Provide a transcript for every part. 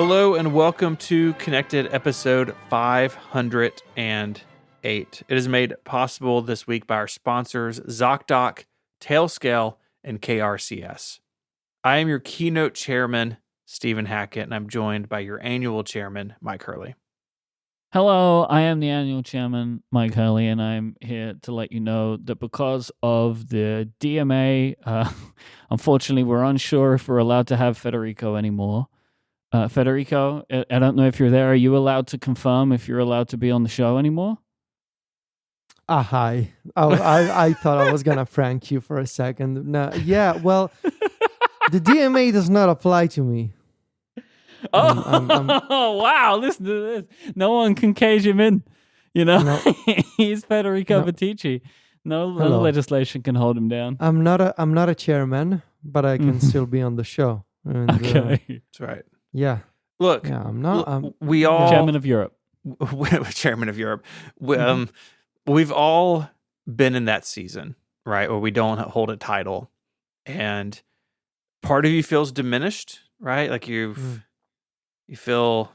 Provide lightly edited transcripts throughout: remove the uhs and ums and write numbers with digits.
Hello and welcome to Connected episode 508. It is made possible this week by our sponsors ZocDoc, Tailscale, and KRCS. I am your keynote chairman, Stephen Hackett, and I'm joined by your annual chairman, Myke Hurley. Hello, I am the annual chairman, Myke Hurley, and I'm here to let you know that because of the DMA, unfortunately, we're unsure if we're allowed to have Federico anymore. Federico, I don't know if you're there. Are you allowed to confirm if you're allowed to be on the show anymore? Hi. Oh, I thought I was going to prank you for a second. No, yeah, well, the DMA does not apply to me. Oh, wow. Listen to this. No one can cage him in. You know, No. He's Federico No. Vitici. No Hello. legislation can hold him down. I'm not a chairman, but I can still be on the show. And, Okay. That's right. yeah. Look, Yeah, I'm not. we all... Chairman of Europe. Chairman of Europe. We've all been in that season, right, where we don't hold a title. And part of you feels diminished, right? Like you feel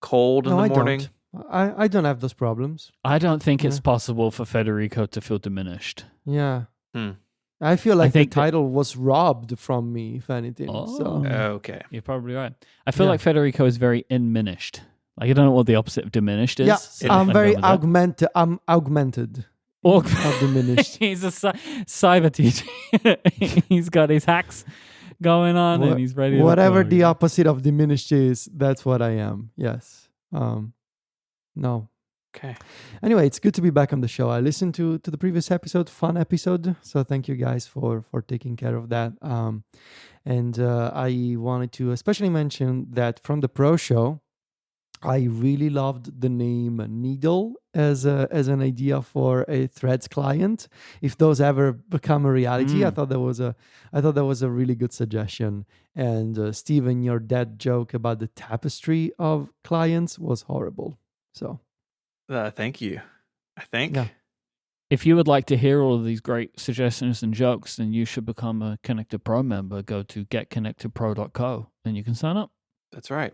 cold in the morning. I don't have those problems. I don't think it's possible for Federico to feel diminished. Yeah. Hmm. I feel like the think that- title was robbed from me, if anything. So Okay. You're probably right. I feel like Federico is very diminished. Like, I don't know what the opposite of diminished is. yeah, So I'm let me very go with that. augmented. I'm augmented. Not diminished. He's a cyber teacher. He's got his hacks going on and he's ready to Whatever go. the opposite of diminished is, that's what I am. Yes. No. Okay. Anyway, it's good to be back on the show. I listened to the previous episode, fun episode. So thank you guys for taking care of that. And I wanted to especially mention that from the Pro Show, I really loved the name Needle as an idea for a Threads client. If those ever become a reality, I thought that was a really good suggestion. And Steven, your dad joke about the tapestry of clients was horrible. So Thank you. I think. Yeah. If you would like to hear all of these great suggestions and jokes, then you should become a Connected Pro member. Go to getconnectedpro.co and you can sign up. That's right.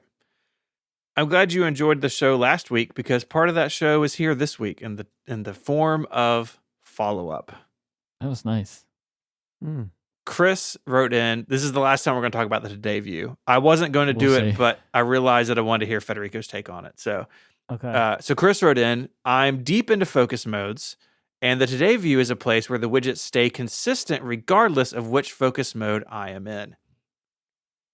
I'm glad you enjoyed the show last week because part of that show is here this week in the form of follow-up. That was nice. Chris wrote in, this is the last time we're going to talk about the Today View. I wasn't going to do We'll it, see. but I realized that I wanted to hear Federico's take on it. So Okay. So Chris wrote in, I'm deep into focus modes, and the Today View is a place where the widgets stay consistent regardless of which focus mode I am in.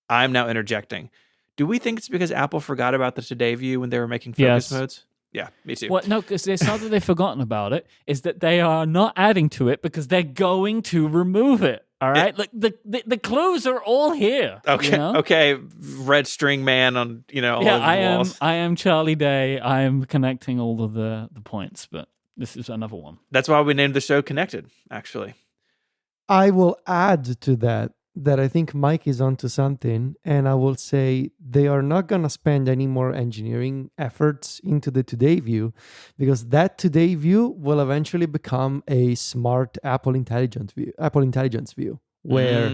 I'm now interjecting. Do we think it's because Apple forgot about the Today View when they were making focus Yes. modes? Yeah, me too. Well, no, because it's not that they've forgotten about it. It's that they are not adding to it because they're going to remove it. All right? Like the clues are all here. Okay, you know? okay, red string man on, all over the walls. I am Charlie Day. I am connecting all of the points, but this is another one. That's why we named the show Connected, actually. I will add to that I think Myke is onto something, and I will say they are not going to spend any more engineering efforts into the Today View because that Today View will eventually become a smart Apple Intelligence View, where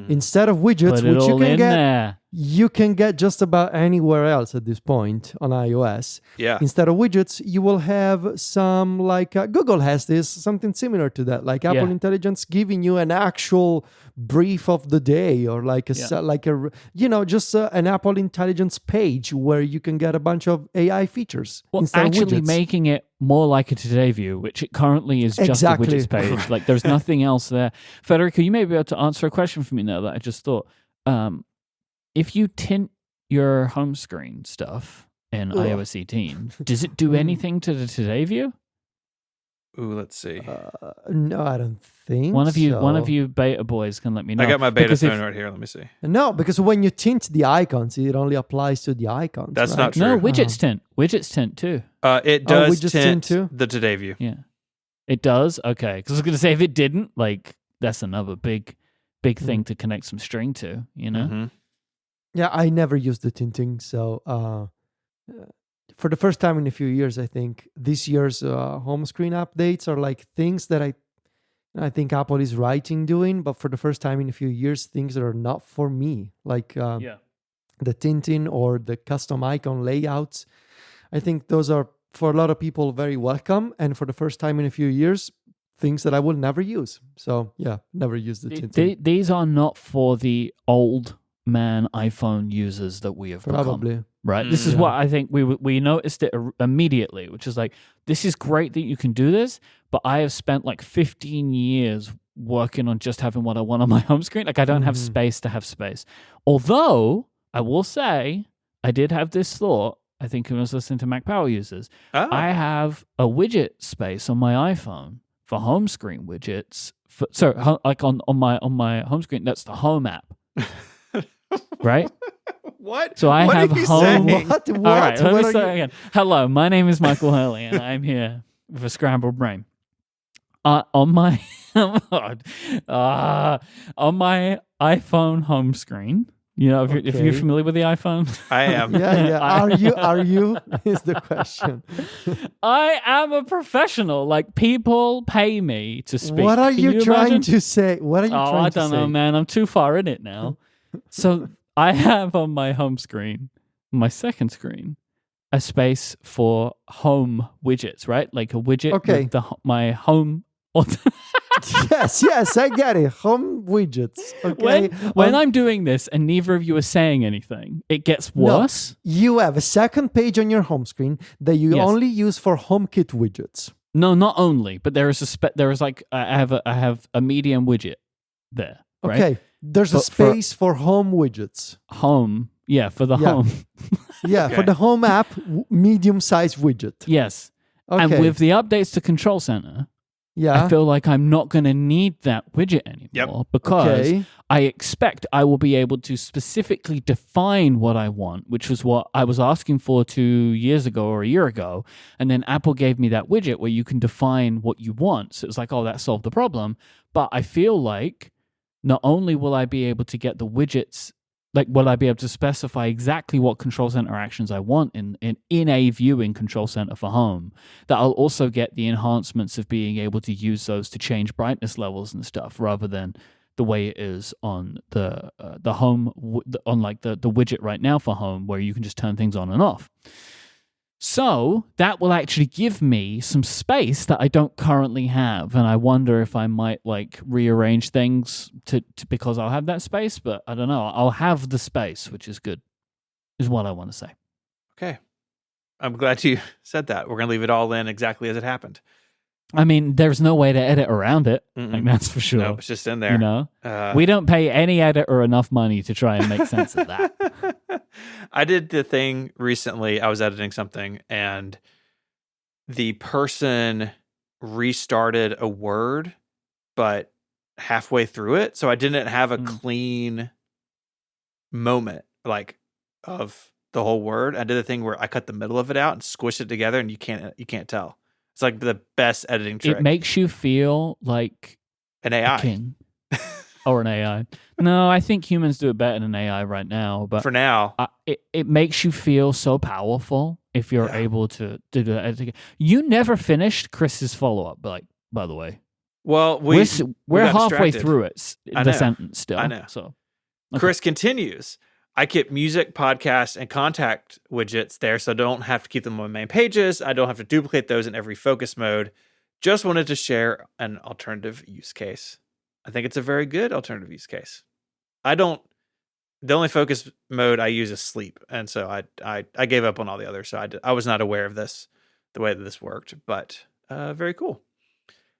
instead of widgets, Put it which all in there. you can get just about anywhere else at this point on iOS. Yeah. Instead of widgets, you will have some like Google has this, something similar to that, like Apple Intelligence giving you an actual brief of the day or like an Apple Intelligence page where you can get a bunch of AI features. Well, instead actually of widgets. making it more like a Today View, which it currently is just Exactly. a widgets page. Like there's nothing else there. Federico, you may be able to answer a question for me now that I just thought. If you tint your home screen stuff in iOS 18, does it do anything to the Today View? Ooh, let's see. No, I don't think One of so. you beta boys can let me know. I got my beta Because phone right here. Let me see. No, because when you tint the icons, it only applies to the icons. That's right? not true. No, widgets tint. Widgets tint too. It does widgets tint tint too? the Today View. Yeah. It does? Okay. Because I was going to say, if it didn't, like, that's another big thing to connect some string to, you know? Mm-hmm. Yeah, I never used the tinting, so for the first time in a few years, I think this year's home screen updates are like things that I think Apple is right in doing, but for the first time in a few years, things that are not for me. Like the tinting or the custom icon layouts. I think those are, for a lot of people, very welcome. And for the first time in a few years, things that I will never use. So yeah, never use the tinting. These are not for the old man iPhone users that we have Probably. become. Right. This is what I think we noticed it immediately, which is like, this is great that you can do this, but I have spent like 15 years working on just having what I want on my home screen. Like I don't have space to have space. Although I will say I did have this thought. I think when I was listening to Mac Power users, I have a widget space on my iPhone for home screen widgets. Like on my home screen, that's the home app. Right? What? So I what have are you home. saying? What? All right, let What me are start you- again. Hello, my name is Michael Hurley, and I'm here with a scrambled brain. On my on my iPhone home screen. You know, if you're Okay. familiar with the iPhone, I am. Yeah. Are you? Is the question. I am a professional. Like people pay me to speak. What are Can you trying imagine? to say? What are you Oh, trying I to don't say? know, man. I'm too far in it now. So I have on my home screen, my second screen, a space for home widgets, right? Like a widget Okay. with my home. Yes, I get it. Home widgets. Okay. When I'm doing this and neither of you are saying anything, it gets worse. You have a second page on your home screen that you Yes. only use for HomeKit widgets. No, not only, but there is like I have a medium widget there. Right? Okay. There's a But for- space for home widgets. Home, yeah, for the Yeah. home. Yeah, for Okay. the home app, medium-sized widget. Yes. Okay. And with the updates to Control Center, yeah. I feel like I'm not going to need that widget anymore because Okay. I expect I will be able to specifically define what I want, which was what I was asking for 2 years ago or a year ago. And then Apple gave me that widget where you can define what you want. So it was like, oh, that solved the problem. But I feel like not only will I be able to get the widgets, like will I be able to specify exactly what Control Center actions I want in a view in Control Center for home, that I'll also get the enhancements of being able to use those to change brightness levels and stuff rather than the way it is on the home on like the widget right now for home where you can just turn things on and off. So that will actually give me some space that I don't currently have, and I wonder if I might like rearrange things to because I'll have that space. But I don't know. I'll have the space, which is good, is what I want to say. Okay. I'm glad you said that. We're going to leave it all in exactly as it happened. I mean, there's no way to edit around it. Mm-mm. Like that's for sure. No, it's just in there. You know, Uh, we don't pay any editor enough money to try and make sense of that. I did the thing recently. I was editing something and the person restarted a word, but halfway through it. So I didn't have a clean moment like of the whole word. I did the thing where I cut the middle of it out and squished it together and you can't tell. It's like the best editing trick. It makes you feel like An a AI. king or an AI. No, I think humans do it better than AI right now. But For now. it makes you feel so powerful if you're Yeah. able to do that. You never finished Chris's follow up, by the way. Well, We're got halfway distracted. through it. I The know. sentence still. I know. So okay. Chris continues. I keep music, podcast, and contact widgets there, so I don't have to keep them on my main pages. I don't have to duplicate those in every focus mode. Just wanted to share an alternative use case. I think it's a very good alternative use case. The only focus mode I use is sleep, and so I gave up on all the others. So I was not aware of this, the way that this worked, but very cool.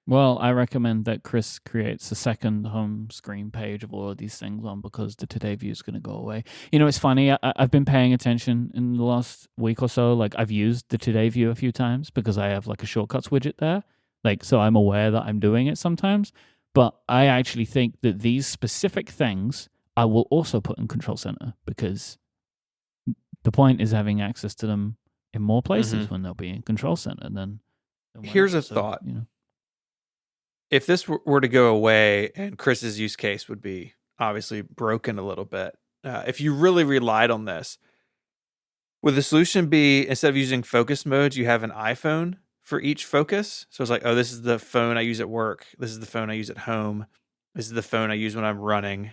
Well, I recommend that Chris creates a second home screen page of all of these things on because the Today View is going to go away. You know, it's funny. I've been paying attention in the last week or so. Like I've used the Today View a few times because I have like a shortcuts widget there. Like, so I'm aware that I'm doing it sometimes. But I actually think that these specific things I will also put in Control Center because the point is having access to them in more places when they'll be in Control Center. Than Here's a so, thought. You know. If this were to go away, and Chris's use case would be obviously broken a little bit, if you really relied on this, would the solution be instead of using focus modes, you have an iPhone for each focus? So it's like, oh, this is the phone I use at work. This is the phone I use at home. This is the phone I use when I'm running.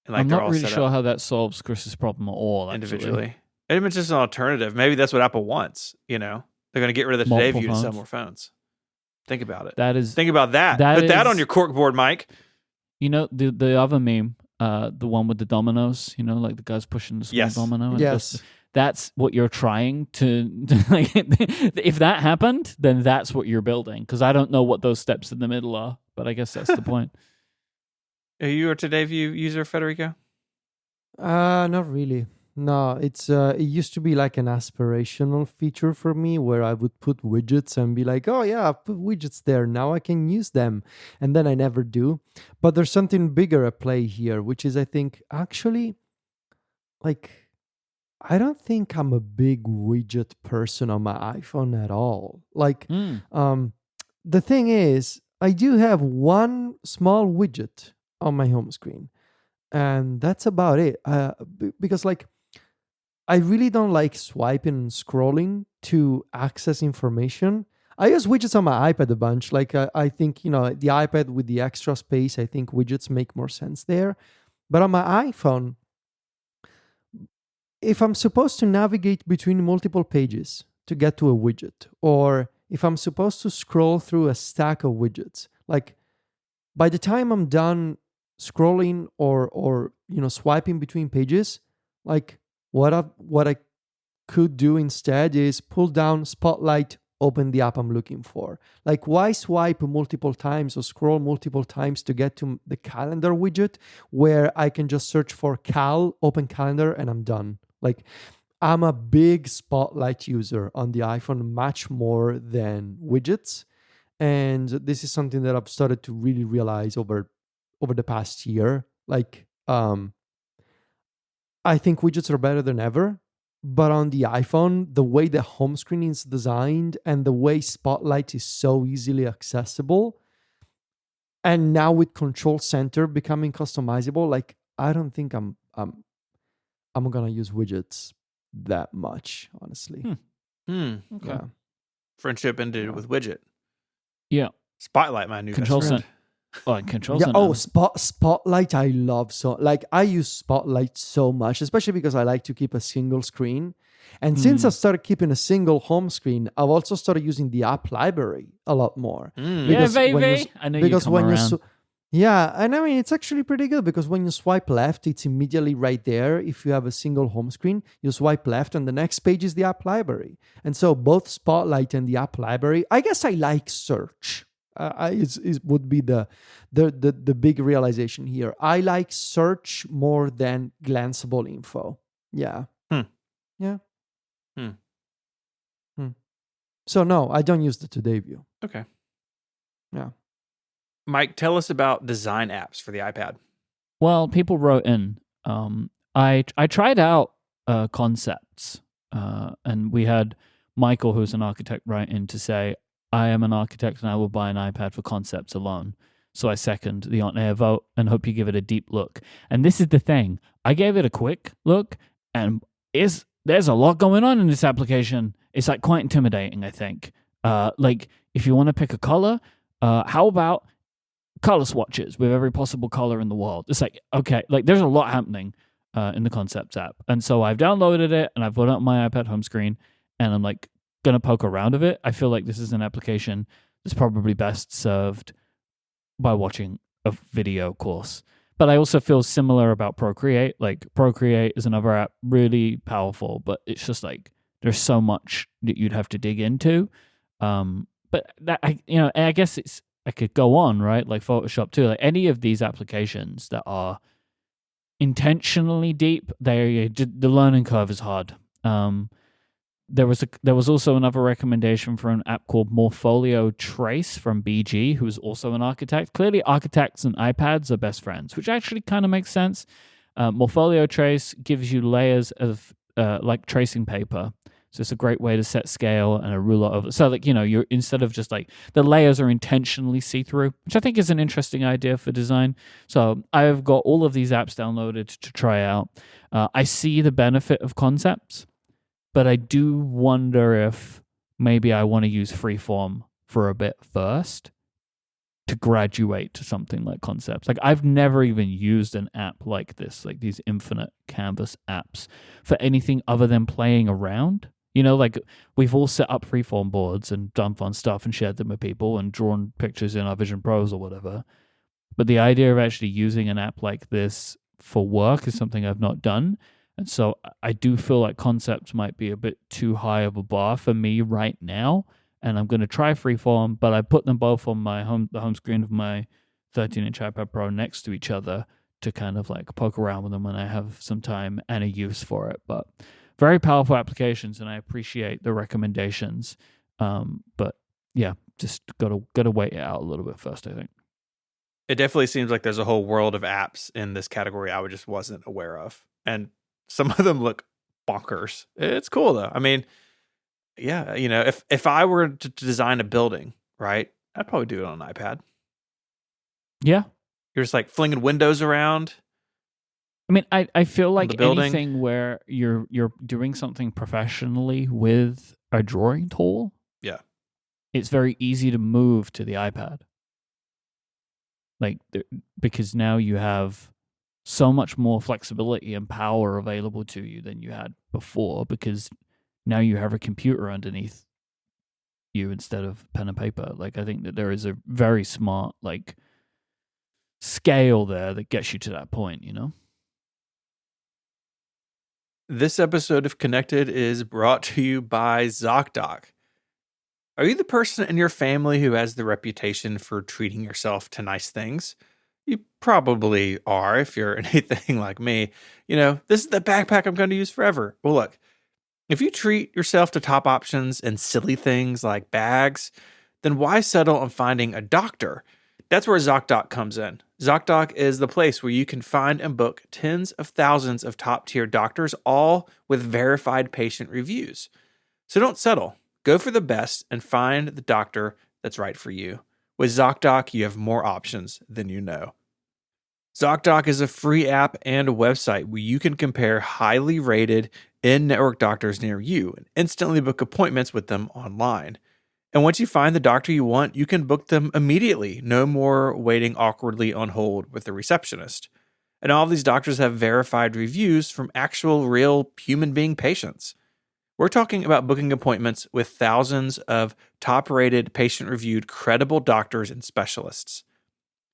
and like I'm they're not all really set sure up how that solves Chris's problem at all. individually. Maybe it's just an alternative. Maybe that's what Apple wants. They're going to get rid of the Today Multiple View and sell phones. more phones. Think about it. That Think about that. Put that on your corkboard, Myke. The other meme, the one with the dominoes. Like the guy's pushing the small domino. And Yes. that's what you're trying to like. If that happened, then that's what you're building. Because I don't know what those steps in the middle are, but I guess that's the point. Are you a Today View user, Federico? Not really. No, it used to be like an aspirational feature for me where I would put widgets and be like, oh yeah, I put widgets there. Now I can use them. And then I never do. But there's something bigger at play here, which is I think actually like I don't think I'm a big widget person on my iPhone at all. Like the thing is, I do have one small widget on my home screen. And that's about it. Because like I really don't like swiping and scrolling to access information. I use widgets on my iPad a bunch. Like I think, the iPad with the extra space, I think widgets make more sense there. But on my iPhone, if I'm supposed to navigate between multiple pages to get to a widget, or if I'm supposed to scroll through a stack of widgets, like by the time I'm done scrolling or swiping between pages, like what I could do instead is pull down Spotlight, open the app I'm looking for. Like why swipe multiple times or scroll multiple times to get to the calendar widget where I can just search for Cal, open calendar, and I'm done. Like I'm a big Spotlight user on the iPhone, much more than widgets. And this is something that I've started to really realize over the past year. Like I think widgets are better than ever, but on the iPhone, the way the home screen is designed and the way Spotlight is so easily accessible, and now with Control Center becoming customizable, like I don't think I'm gonna use widgets that much, honestly. Okay. Yeah. Friendship ended with widget. Yeah. Spotlight, my new Control best friend. Control Yeah. Center. Oh, Spotlight, I love so. Like I use Spotlight so much, especially because I like to keep a single screen. And since I started keeping a single home screen, I've also started using the app library a lot more. Yeah, baby. I know you come around. Yeah, and I mean, it's actually pretty good because when you swipe left, it's immediately right there. If you have a single home screen, you swipe left and the next page is the app library. And so both Spotlight and the app library, I guess I like search. It would be the big realization here. I like search more than glanceable info. Yeah. Yeah. So no, I don't use the Today View. Okay. Yeah. Myke, tell us about design apps for the iPad. Well, people wrote in. I tried out concepts, and we had Michael, who's an architect, write in to say, I am an architect and I will buy an iPad for concepts alone. So I second the on-air vote and hope you give it a deep look. And this is the thing. I gave it a quick look, and there's a lot going on in this application. It's like quite intimidating, I think. Like if you want to pick a color, how about color swatches with every possible color in the world? It's like, okay, like there's a lot happening in the Concepts app. And so I've downloaded it and I've put it on my iPad home screen and I'm like going to poke around of it. I feel like this is an application that's probably best served by watching a video course. But I also feel similar about Procreate. Like Procreate is another app, really powerful, but it's just like there's so much that you'd have to dig into. But that I guess I could go on, right? Like Photoshop too. Like any of these applications that are intentionally deep, the learning curve is hard. There was also another recommendation for an app called Morpholio Trace from BG, who is also an architect. Clearly, architects and iPads are best friends, which actually kind of makes sense. Morpholio Trace gives you layers of like tracing paper. So it's a great way to set scale and a ruler over. So like, you're instead of just like the layers are intentionally see-through, which I think is an interesting idea for design. So I've got all of these apps downloaded to try out. I see the benefit of concepts, but I do wonder if maybe I want to use Freeform for a bit first to graduate to something like Concepts. Like I've never even used an app like this, like these infinite canvas apps, for anything other than playing around. Like we've all set up freeform boards and done fun stuff and shared them with people and drawn pictures in our Vision Pros or whatever. But the idea of actually using an app like this for work is something I've not done. And so I do feel like Concepts might be a bit too high of a bar for me right now. And I'm going to try Freeform, but I put them both on the home screen of my 13-inch iPad Pro next to each other to kind of like poke around with them when I have some time and a use for it. But very powerful applications, and I appreciate the recommendations. But yeah, just gotta wait it out a little bit first, I think. It definitely seems like there's a whole world of apps in this category I just wasn't aware of. And some of them look bonkers. It's cool though. I mean, yeah, if I were to design a building, right, I'd probably do it on an iPad. Yeah. You're just like flinging windows around. I mean, I feel like anything where you're doing something professionally with a drawing tool, yeah, it's very easy to move to the iPad. Like, because now you have so much more flexibility and power available to you than you had before, because now you have a computer underneath you instead of pen and paper. Like, I think that there is a very smart, like, scale there that gets you to that point, This episode of Connected is brought to you by ZocDoc. Are you the person in your family who has the reputation for treating yourself to nice things? You probably are if you're anything like me. This is the backpack I'm going to use forever. Well, look, if you treat yourself to top options and silly things like bags, then why settle on finding a doctor? That's where ZocDoc comes in. ZocDoc is the place where you can find and book tens of thousands of top-tier doctors, all with verified patient reviews. So don't settle. Go for the best and find the doctor that's right for you. With ZocDoc, you have more options than you know. ZocDoc is a free app and a website where you can compare highly rated in-network doctors near you and instantly book appointments with them online. And once you find the doctor you want, you can book them immediately. No more waiting awkwardly on hold with the receptionist. And all of these doctors have verified reviews from actual real human being patients. We're talking about booking appointments with thousands of top-rated, patient-reviewed, credible doctors and specialists.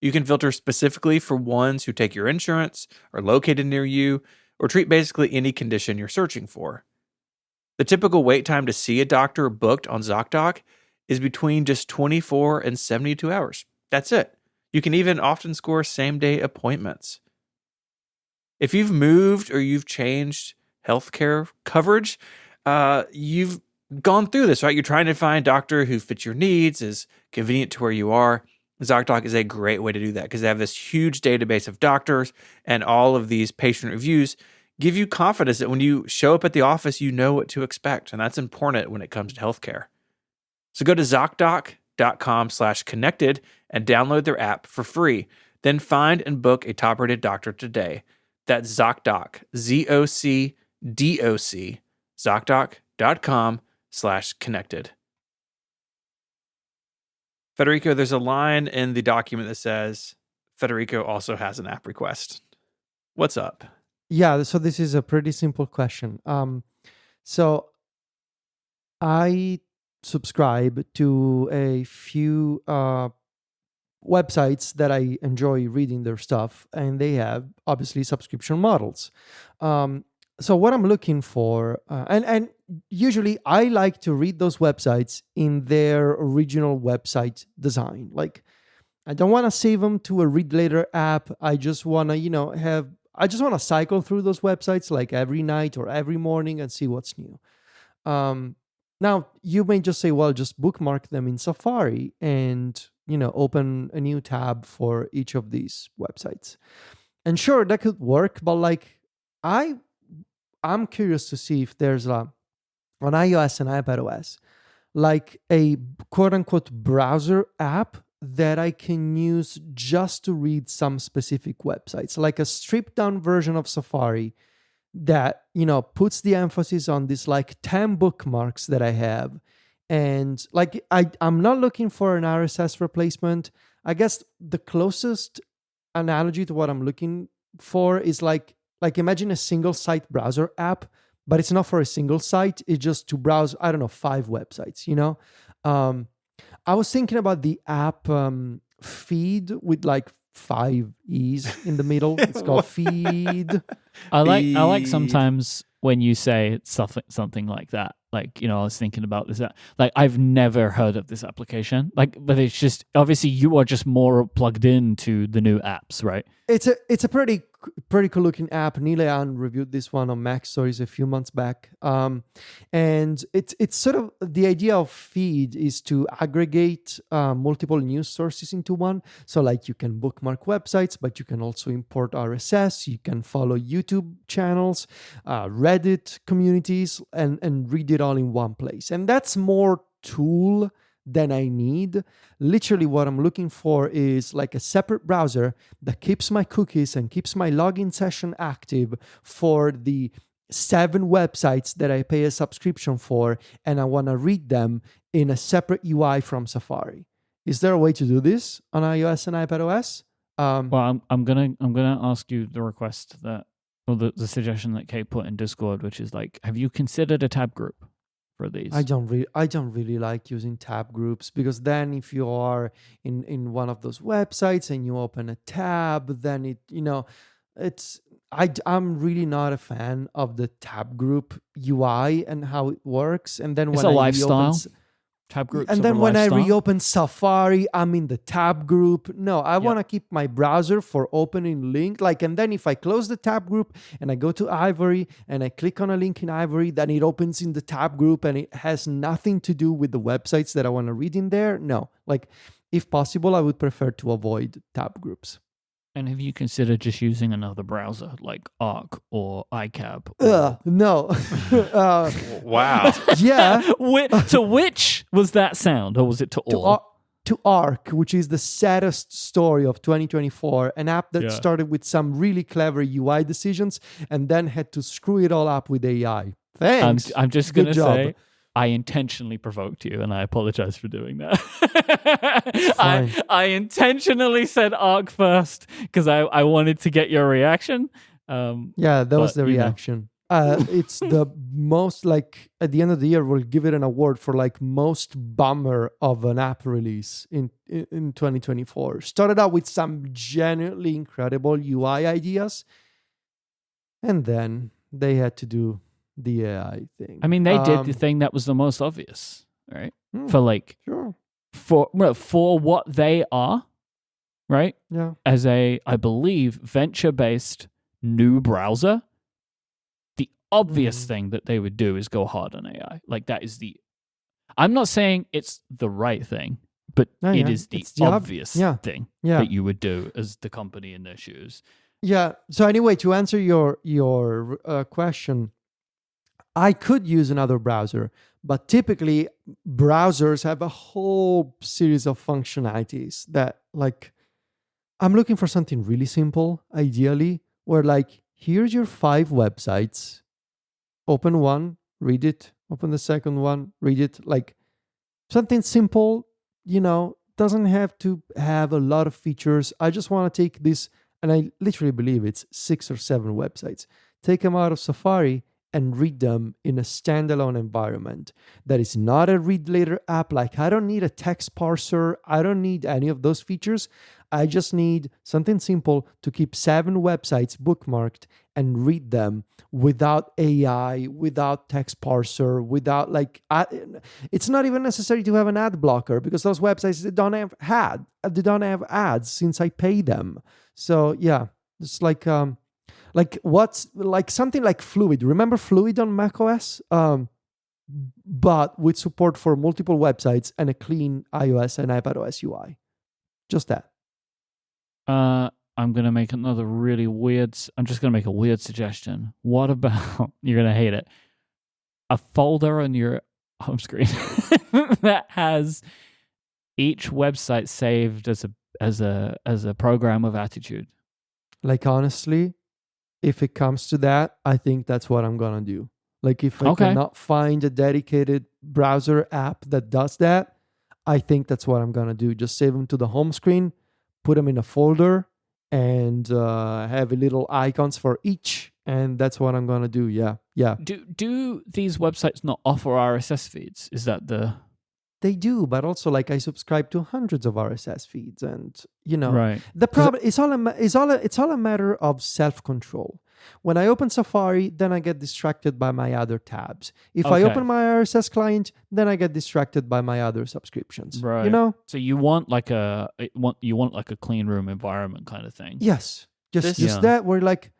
You can filter specifically for ones who take your insurance, are located near you, or treat basically any condition you're searching for. The typical wait time to see a doctor booked on ZocDoc is between just 24 and 72 hours. That's it. You can even often score same-day appointments. If you've moved or you've changed healthcare coverage, you've gone through this, right? You're trying to find a doctor who fits your needs, is convenient to where you are. ZocDoc is a great way to do that because they have this huge database of doctors, and all of these patient reviews give you confidence that when you show up at the office, you know what to expect. And that's important when it comes to healthcare. So go to ZocDoc.com/connected and download their app for free. Then find and book a top-rated doctor today. That's ZocDoc, ZocDoc, ZocDoc.com/connected. Federico, there's a line in the document that says Federico also has an app request. What's up? Yeah, so this is a pretty simple question. So I subscribe to a few websites that I enjoy reading their stuff, and they have obviously subscription models. So what I'm looking for, and usually I like to read those websites in their original website design. Like, I don't want to save them to a read later app. I just want to, I just want to cycle through those websites like every night or every morning and see what's new. Now, you may just say, well, just bookmark them in Safari and, open a new tab for each of these websites. And sure, that could work, but like, I'm curious to see if there's on iOS and iPadOS, like a quote unquote browser app that I can use just to read some specific websites, like a stripped down version of Safari that, puts the emphasis on these like 10 bookmarks that I have. And like, I'm not looking for an RSS replacement. I guess the closest analogy to what I'm looking for is like imagine a single site browser app, but it's not for a single site. It's just to browse, I don't know, 5 websites, I was thinking about the app Feed with like 5 E's in the middle. It's called Feed. I like sometimes when you say something like that. Like, I was thinking about this. Like, I've never heard of this application. Like, but it's just obviously you are just more plugged into the new apps, right? It's a pretty cool looking app. Nilean reviewed this one on Mac Stories a few months back, and it's sort of the idea of Feed is to aggregate multiple news sources into one. So like you can bookmark websites, but you can also import RSS. You can follow YouTube channels, Reddit communities, and read it all in one place. And that's more tool than I need. Literally what I'm looking for is like a separate browser that keeps my cookies and keeps my login session active for the 7 websites that I pay a subscription for, and I want to read them in a separate UI from Safari. Is there a way to do this on iOS and iPadOS? Well, I'm gonna ask you the request that, or the suggestion that Kate put in Discord, which is like, have you considered a tab group for these? I don't really like using tab groups, because then if you are in one of those websites and you open a tab, then I'm really not a fan of the tab group UI and how it works. And then It's when a I lifestyle. reopen Tab groups. and then when I reopen Safari, I'm in the tab group. No, I want to keep my browser for opening link. And then if I close the tab group and I go to Ivory and I click on a link in Ivory, then it opens in the tab group and it has nothing to do with the websites that I want to read in there. No, if possible, I would prefer to avoid tab groups. And have you considered just using another browser like Arc or iCab? Or... No. Wow. Yeah. To which was that sound, or was it to all? To Arc, which is the saddest story of 2024, an app that started with some really clever UI decisions and then had to screw it all up with AI. Thanks. I'm just going to say, I intentionally provoked you, and I apologize for doing that. I intentionally said Arc first because I wanted to get your reaction. That was the reaction. It's the most, at the end of the year, we'll give it an award for most bummer of an app release in 2024. Started out with some genuinely incredible UI ideas, and then they had to do the AI thing. I mean, they did the thing that was the most obvious, right? Sure. For what they are, right? Yeah. As a, I believe, venture-based new browser, the obvious thing that they would do is go hard on AI. That is I'm not saying it's the right thing, but it is the obvious thing that you would do as the company in their shoes. Yeah. So anyway, to answer your question, I could use another browser, but typically browsers have a whole series of functionalities that I'm looking for something really simple, ideally, where here's your 5 websites, open one, read it, open the second one, read it, something simple, doesn't have to have a lot of features. I just want to take this, and I literally believe it's 6 or 7 websites, take them out of Safari and read them in a standalone environment that is not a read later app. I don't need a text parser. I don't need any of those features. I just need something simple to keep 7 websites bookmarked and read them without AI, without text parser, without it's not even necessary to have an ad blocker, because those websites, they don't have ads since I pay them. So yeah, it's what's something like Fluid. Remember Fluid on macOS? But with support for multiple websites and a clean iOS and iPadOS UI. Just that. I'm going to make another really weird... I'm just going to make a weird suggestion. What about... You're going to hate it. A folder on your home screen that has each website saved as a program of attitude. Honestly, if it comes to that, I think that's what I'm going to do. If I cannot find a dedicated browser app that does that, I think that's what I'm going to do. Just save them to the home screen, put them in a folder, and have little icons for each. And that's what I'm going to do. Yeah. Yeah. Do these websites not offer RSS feeds? Is that the... They do, but also like I subscribe to hundreds of RSS feeds, and Right. the problem is it's all a matter of self-control. When I open Safari, then I get distracted by my other tabs. If I Okay. open my RSS client, then I get distracted by my other subscriptions. Right. You know? So you want like a clean room environment kind of thing. Yes. Just Yeah. that where like,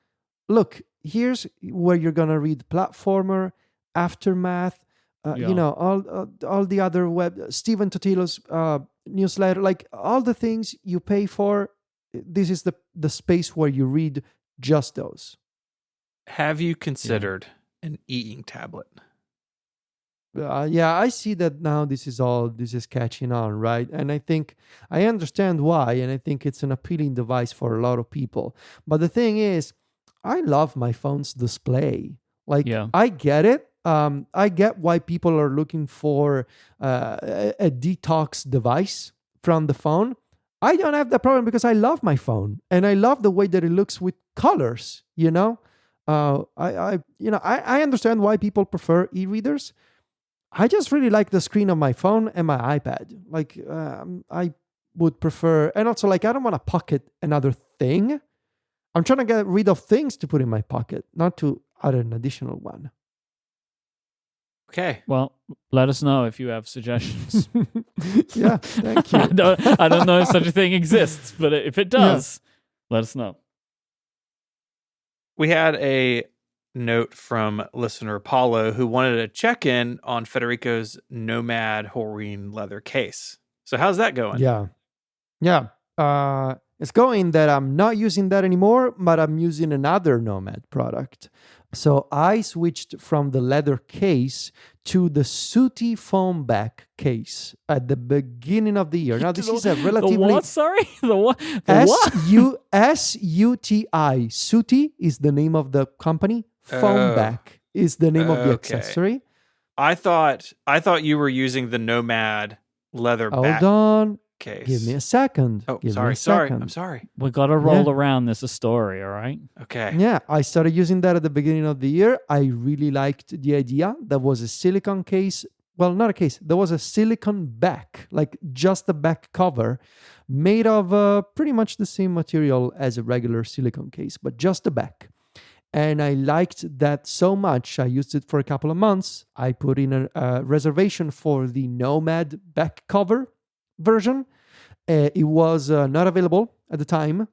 look, here's where you're gonna read Platformer, Aftermath, Yeah. all the other Stephen Totilo's newsletter, like all the things you pay for. This is the space where you read just those. Have you considered an e-ink tablet? Yeah, I see that now. This is catching on, right? And I think I understand why, and I think it's an appealing device for a lot of people. But the thing is, I love my phone's display. Like, Yeah. I get it. I get why people are looking for a detox device from the phone. I don't have that problem because I love my phone and I love the way that it looks with colors. I understand why people prefer e-readers. I just really like the screen of my phone and my iPad. Like, I would prefer, and also like I don't want to pocket another thing. I'm trying to get rid of things to put in my pocket, not to add an additional one. Okay. Well, let us know if you have suggestions. Yeah, thank you. I don't know if such a thing exists, but if it does, let us know. We had a note from listener Paulo who wanted a check-in on Federico's Nomad Horine leather case. So how's that going? Yeah. It's going that I'm not using that anymore, but I'm using another Nomad product. So I switched from the leather case to the sooty foam back case at the beginning of the year. Now, this is a relatively... The what? Sorry? The what? S-U-T-I. Sooty is the name of the company. Foam back is the name of the accessory. I thought you were using the Nomad leather back Hold on. case. Give me a second. Oh, Give me sorry. a second. I'm sorry. We got to roll around this a story, all right? Okay. Yeah, I started using that at the beginning of the year. I really liked the idea. There was a silicone case. Well, not a case. There was a silicone back, like just the back cover, made of pretty much the same material as a regular silicone case, but just the back. And I liked that so much. I used it for a couple of months. I put in a reservation for the Nomad back cover version. It was not available at the time,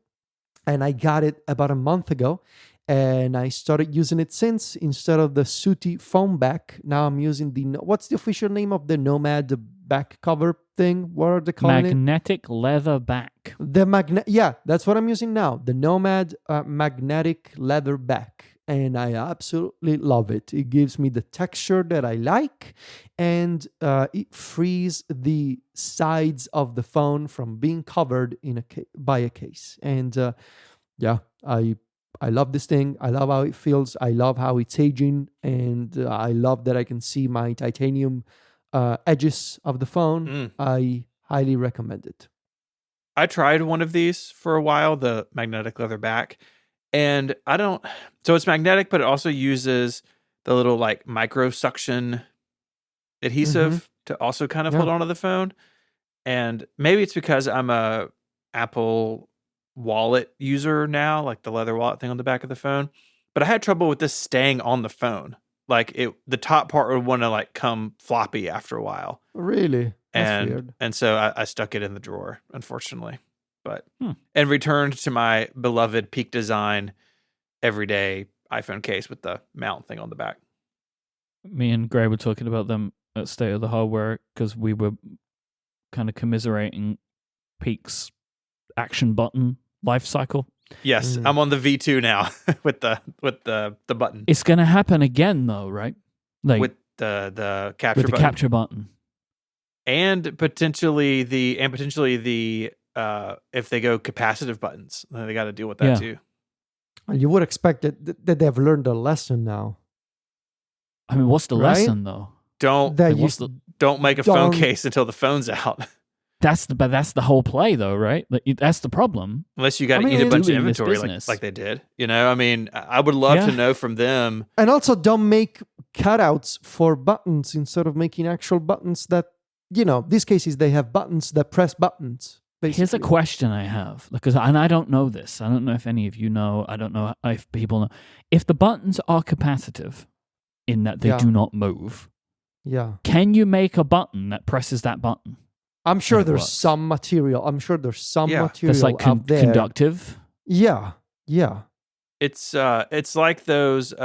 and I got it about a month ago, and I started using it since. Instead of the sooty foam back, now I'm using what's the official name of the Nomad back cover thing? What are they calling Magnetic leather back. Yeah, that's what I'm using now. The Nomad magnetic leather back. And I absolutely love it. It gives me the texture that I like, and it frees the sides of the phone from being covered by a case. And I love this thing. I love how it feels. I love how it's aging, and I love that I can see my titanium edges of the phone. I highly recommend it. I tried one of these for a while, the magnetic leather back. And so it's magnetic, but it also uses the little like micro suction adhesive to also kind of hold onto the phone. And maybe it's because I'm a Apple wallet user now, like the leather wallet thing on the back of the phone. But I had trouble with this staying on the phone. Like the top part would want to like come floppy after a while. Really? That's weird. And so I stuck it in the drawer, unfortunately. But and returned to my beloved Peak Design everyday iPhone case with the mount thing on the back. Me and Gray were talking about them at State of the Hardware because we were kind of commiserating Peak's action button life cycle. Yes, I'm on the V2 now with the button. It's going to happen again though, right? Like with the capture with the button. capture button. And potentially the if they go capacitive buttons, then they got to deal with that too. You would expect that they've learned a lesson now. I mean, what's the lesson though? Don't don't make a phone case until the phone's out. But that's the whole play, though, right? That's the problem. Unless you got to eat a bunch of inventory like they did. I mean, I would love to know from them. And also, don't make cutouts for buttons instead of making actual buttons that, these cases, they have buttons that press buttons. Basically. Here's a question I have, and I don't know this. I don't know if any of you know. I don't know if people know. If the buttons are capacitive in that they do not move, can you make a button that presses that button? I'm sure there's some material. That's like out there. Conductive. Yeah. It's like those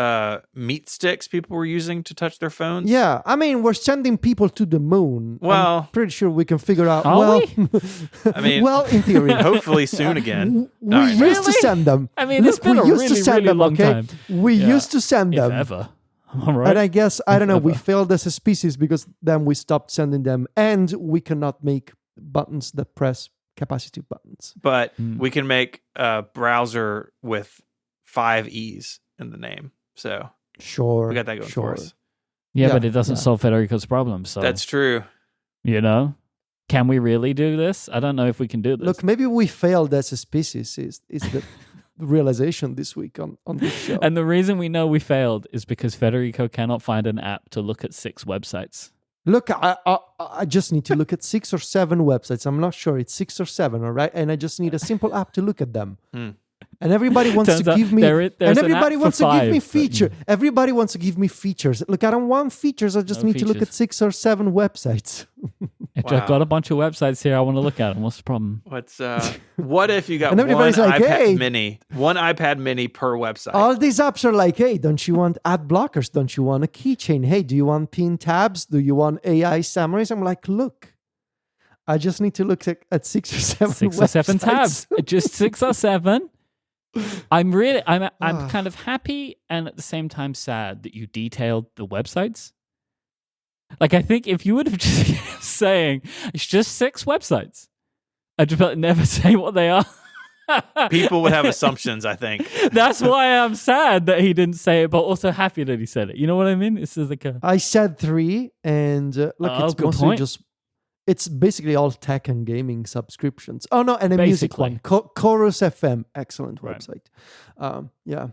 meat sticks people were using to touch their phones. Yeah, I mean, we're sending people to the moon. Well, I'm pretty sure we can figure out. Are we? I mean, in theory, hopefully soon again. We used to send them. I mean, it's been a really long time. We used to send them. If ever. All right. And I guess, I don't know, we failed as a species because then we stopped sending them, and we cannot make buttons that press capacitive buttons. But we can make a browser with 5 E's in the name. So sure, we got that going for us. Yeah, but it doesn't solve Federico's problem. So that's true. Can we really do this? I don't know if we can do this. Look, maybe we failed as a species. Is the realization this week on this show. And the reason we know we failed is because Federico cannot find an app to look at 6 websites. Look, I just need to look at 6 or 7 websites. I'm not sure. It's 6 or 7, all right? And I just need a simple app to look at them. And everybody wants to give me everybody wants to give me feature. Everybody wants to give me features. Look, I don't want features. I just need to look at 6 or 7 websites. I've got a bunch of websites here I want to look at them. What's the problem? What if you got and everybody's like, one iPad mini per website? All these apps are like, hey, don't you want ad blockers? Don't you want a keychain? Hey, do you want pin tabs? Do you want AI summaries? I'm like, look, I just need to look at 6 or 7 6 websites. or 7 tabs. Just 6 or 7. I'm kind of happy and at the same time sad that you detailed the websites. Like, I think if you would have just kept saying it's just 6 websites, I'd just never say what they are. People would have assumptions, I think. That's why I'm sad that he didn't say it, but also happy that he said it. You know what I mean? This is like I said 3, and look, it's mostly it's basically all tech and gaming subscriptions. Oh no, and a music one, Chorus FM, excellent website. Yeah.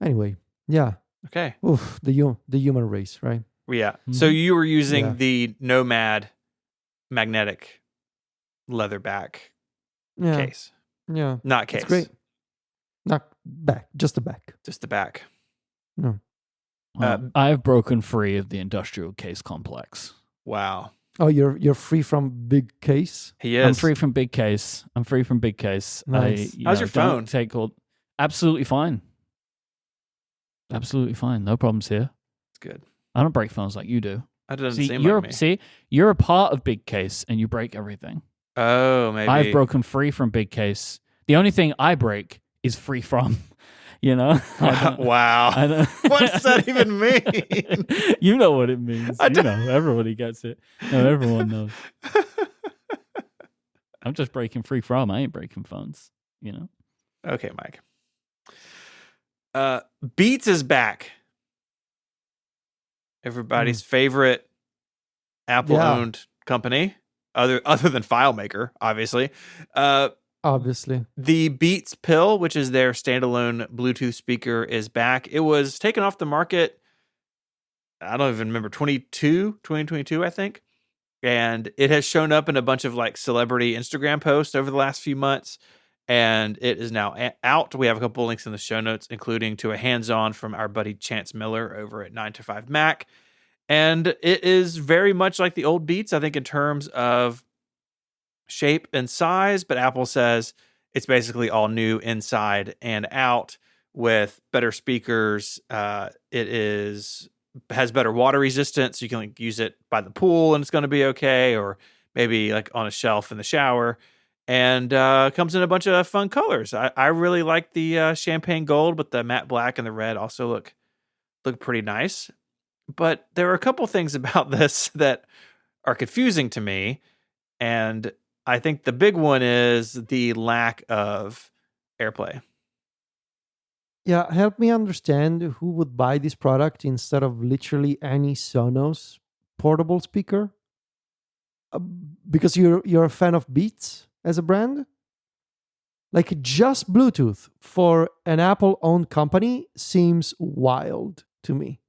Anyway, yeah. Okay. Oof, the human race, right? Yeah. Mm-hmm. So you were using the Nomad magnetic leatherback case. Yeah. Not case. It's great. Not back, just the back. Just the back. No. I've broken free of the industrial case complex. Wow. Oh, you're free from big case? He is. I'm free from big case. Nice. How's your phone? Absolutely fine. Absolutely fine. No problems here. It's good. I don't break phones like you do. That doesn't seem like me. See, you're a part of big case and you break everything. Oh, maybe. I've broken free from big case. The only thing I break is free from. Wow. What does that even mean? You know what it means. Everybody gets it. No, everyone knows. I'm just breaking free from. I ain't breaking phones, Okay, Myke. Beats is back. Everybody's favorite Apple-owned company, other than FileMaker, obviously. Obviously. The Beats Pill, which is their standalone Bluetooth speaker, is back. It was taken off the market, I don't even remember, 2022, I think. And it has shown up in a bunch of celebrity Instagram posts over the last few months. And it is now out. We have a couple links in the show notes, including to a hands-on from our buddy Chance Miller over at 9to5Mac. And it is very much like the old Beats, I think, in terms of shape and size, but Apple says it's basically all new inside and out with better speakers. It has better water resistance. You can use it by the pool and it's going to be okay, or maybe on a shelf in the shower. And comes in a bunch of fun colors. I really like the champagne gold, but the matte black and the red also look pretty nice. But there are a couple things about this that are confusing to me, and I think the big one is the lack of AirPlay. Yeah, help me understand who would buy this product instead of literally any Sonos portable speaker? Because you're a fan of Beats as a brand? Like just Bluetooth for an Apple-owned company seems wild to me.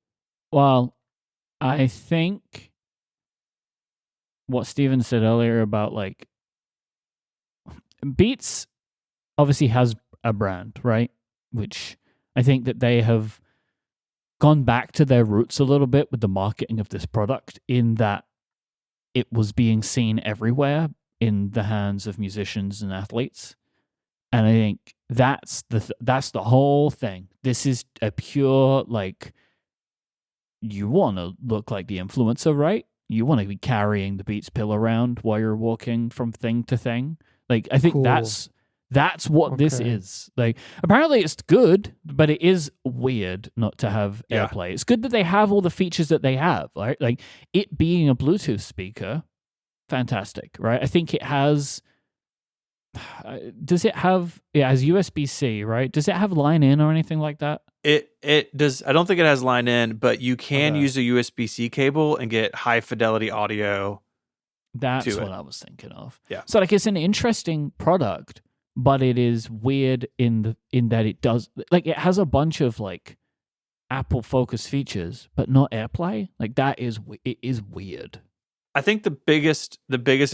Well, I think what Steven said earlier about like Beats obviously has a brand, right? Which I think that they have gone back to their roots a little bit with the marketing of this product, in that it was being seen everywhere in the hands of musicians and athletes. And I think that's the whole thing. This is a pure, like, you want to look like the influencer, right? You want to be carrying the Beats pill around while you're walking from thing to thing. Like, I think Cool. that's what this Okay. is. Like, apparently it's good, but it is weird not to have Yeah. AirPlay. It's good that they have all the features that they have, right? Like, it being a Bluetooth speaker, fantastic, right? I think it has. Does it have? Yeah, it has USB-C, right? Does it have line in or anything like that? It does. I don't think it has line in, but you can Okay. use a USB-C cable and get high fidelity audio. That's to what it. I was thinking of. Yeah. So like, it's an interesting product, but it is weird in that it does, like, it has a bunch of like Apple focused features, but not AirPlay. Like, it is weird. I think the biggest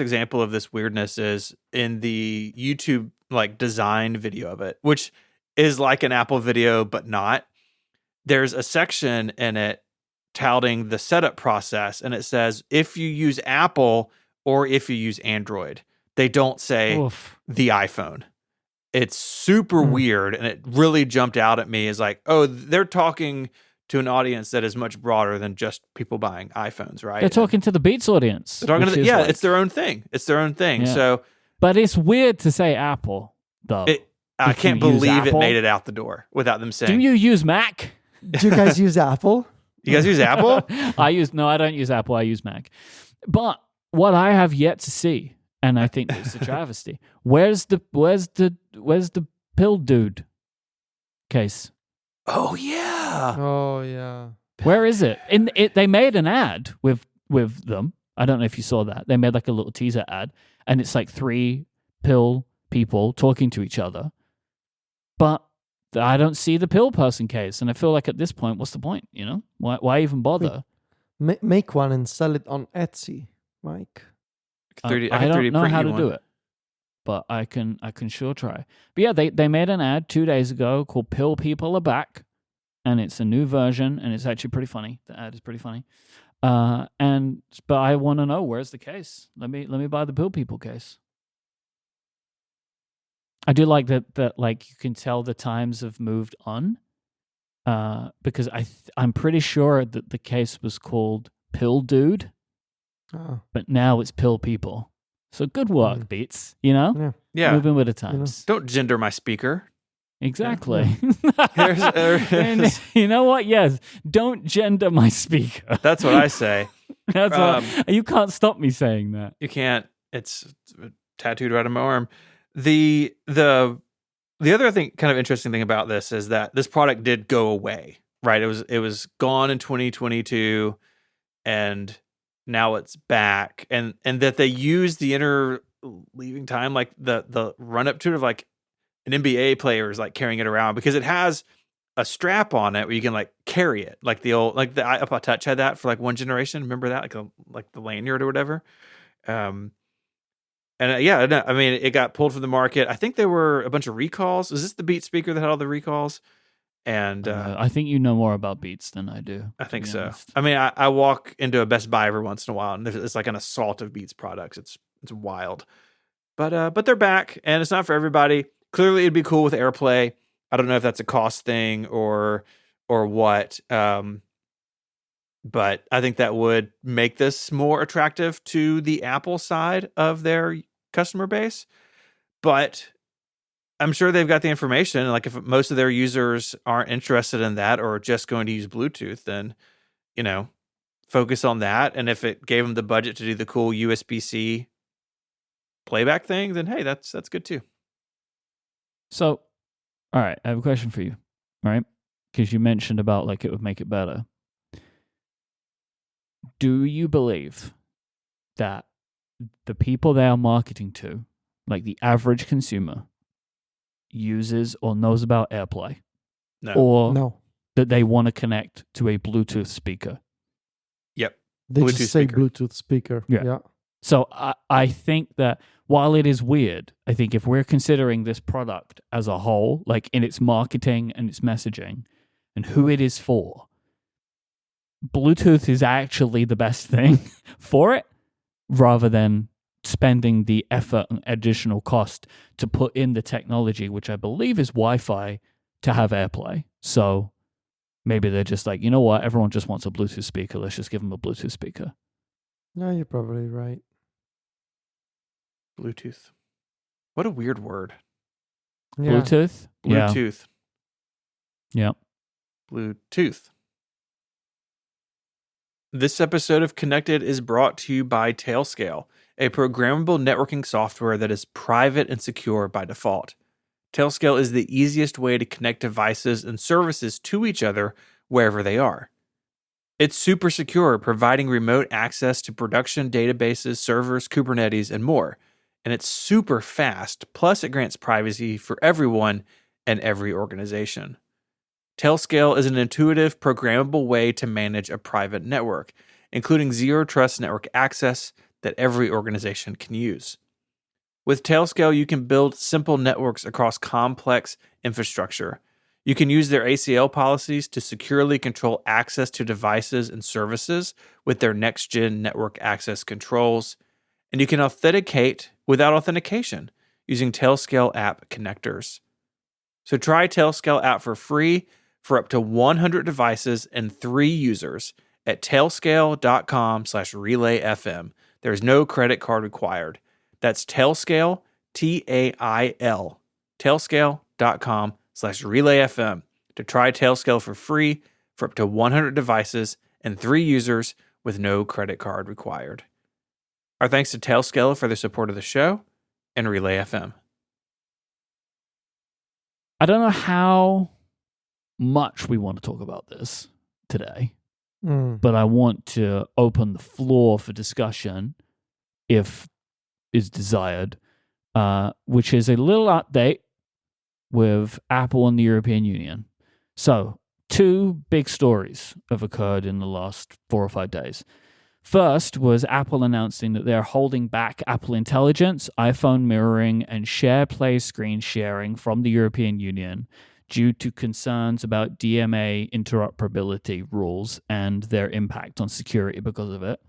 example of this weirdness is in the YouTube like design video of it, which is like an Apple video but not. There's a section in it touting the setup process, and it says if you use Apple or if you use Android. They don't say Oof. the iPhone. It's super weird, and it really jumped out at me as like, oh, they're talking to an audience that is much broader than just people buying iPhones, right? They're talking to the Beats audience. They're talking to which is like- it's their own thing. It's their own thing. Yeah. So but it's weird to say Apple, though. I If you can't use believe it Apple- made it out the door without them saying. Do you use Mac? Do you guys use Apple? You guys use Apple? I don't use Apple. I use Mac. But what I have yet to see, and I think it's a travesty. Where's the pill dude case? Oh yeah. Oh yeah. Where is it? They made an ad with them. I don't know if you saw that. They made like a little teaser ad, and it's like 3 pill people talking to each other. But I don't see the pill person case, and I feel like at this point, what's the point? You know, why even bother? Make one and sell it on Etsy, Mike. 3D, I can don't 3D know print how you to one. do it, but I can sure try. But yeah, they made an ad 2 days ago called "Pill People Are Back," and it's a new version, and it's actually pretty funny. The ad is pretty funny. But I want to know, where's the case? Let me buy the Pill People case. I do like that like you can tell the times have moved on. Because I'm pretty sure that the case was called Pill Dude, Oh. but now it's Pill People. So good work, Beats. You know, Yeah. Yeah. moving with the times. Don't gender my speaker. Exactly. There's- You know what? Yes, don't gender my speaker. That's what I say. That's what, you can't stop me saying that. You can't. It's tattooed right on my arm. The other thing, kind of interesting thing about this is that this product did go away, right? It was gone in 2022, and now it's back, and that they use the interleaving time, like the run up to it, of like an NBA player is like carrying it around, because it has a strap on it where you can like carry it, like the old, like the iPod Touch had that for like one generation. Remember that, like the lanyard or whatever. And yeah, no, I mean, it got pulled from the market. I think there were a bunch of recalls. Is this the Beat speaker that had all the recalls? And I think you know more about Beats than I do. I think to be so. honest. I mean, I walk into a Best Buy every once in a while, and it's like an assault of Beats products. It's wild. But they're back, and it's not for everybody. Clearly, it'd be cool with AirPlay. I don't know if that's a cost thing or what. But I think that would make this more attractive to the Apple side of their customer base. But I'm sure they've got the information. Like, if most of their users aren't interested in that or just going to use Bluetooth, then, you know, focus on that. And if it gave them the budget to do the cool USB-C playback thing, then hey, that's good too. So, all right, I have a question for you, right? Because you mentioned about like it would make it better. do you believe that the people they are marketing to, like the average consumer, uses or knows about AirPlay? No. Or No, that they want to connect to a Bluetooth speaker? Yep. they Bluetooth just say speaker. Bluetooth speaker. Yeah. Yeah. So I think that while it is weird, I think if we're considering this product as a whole, like in its marketing and its messaging and who it is for, Bluetooth is actually the best thing for it, rather than spending the effort and additional cost to put in the technology, which I believe is Wi-Fi, to have AirPlay. So maybe they're just like, you know what, everyone just wants a Bluetooth speaker. Let's just give them a Bluetooth speaker. No, you're probably right. Bluetooth. What a weird word. Yeah. Bluetooth? Bluetooth. Yeah. Bluetooth. This episode of Connected is brought to you by Tailscale, a programmable networking software that is private and secure by default. Tailscale is the easiest way to connect devices and services to each other wherever they are. It's super secure, providing remote access to production databases, servers, Kubernetes, and more. And it's super fast, plus it grants privacy for everyone and every organization. Tailscale is an intuitive, programmable way to manage a private network, including zero trust network access that every organization can use. With Tailscale, you can build simple networks across complex infrastructure. You can use their ACL policies to securely control access to devices and services with their next-gen network access controls. And you can authenticate without authentication using Tailscale app connectors. So try Tailscale app for free for up to 100 devices and 3 users at tailscale.com/relayfm. There is no credit card required. That's Tailscale, Tail, tailscale.com/relayfm to try Tailscale for free for up to 100 devices and 3 users with no credit card required. Our thanks to Tailscale for their support of the show and Relay FM. I don't know how much we want to talk about this today, but I want to open the floor for discussion if is desired, which is a little update with Apple and the European Union. So 2 big stories have occurred in the last 4 or 5 days. First was Apple announcing that they're holding back Apple Intelligence, iPhone mirroring, and SharePlay screen sharing from the European Union due to concerns about DMA interoperability rules and their impact on security because of it.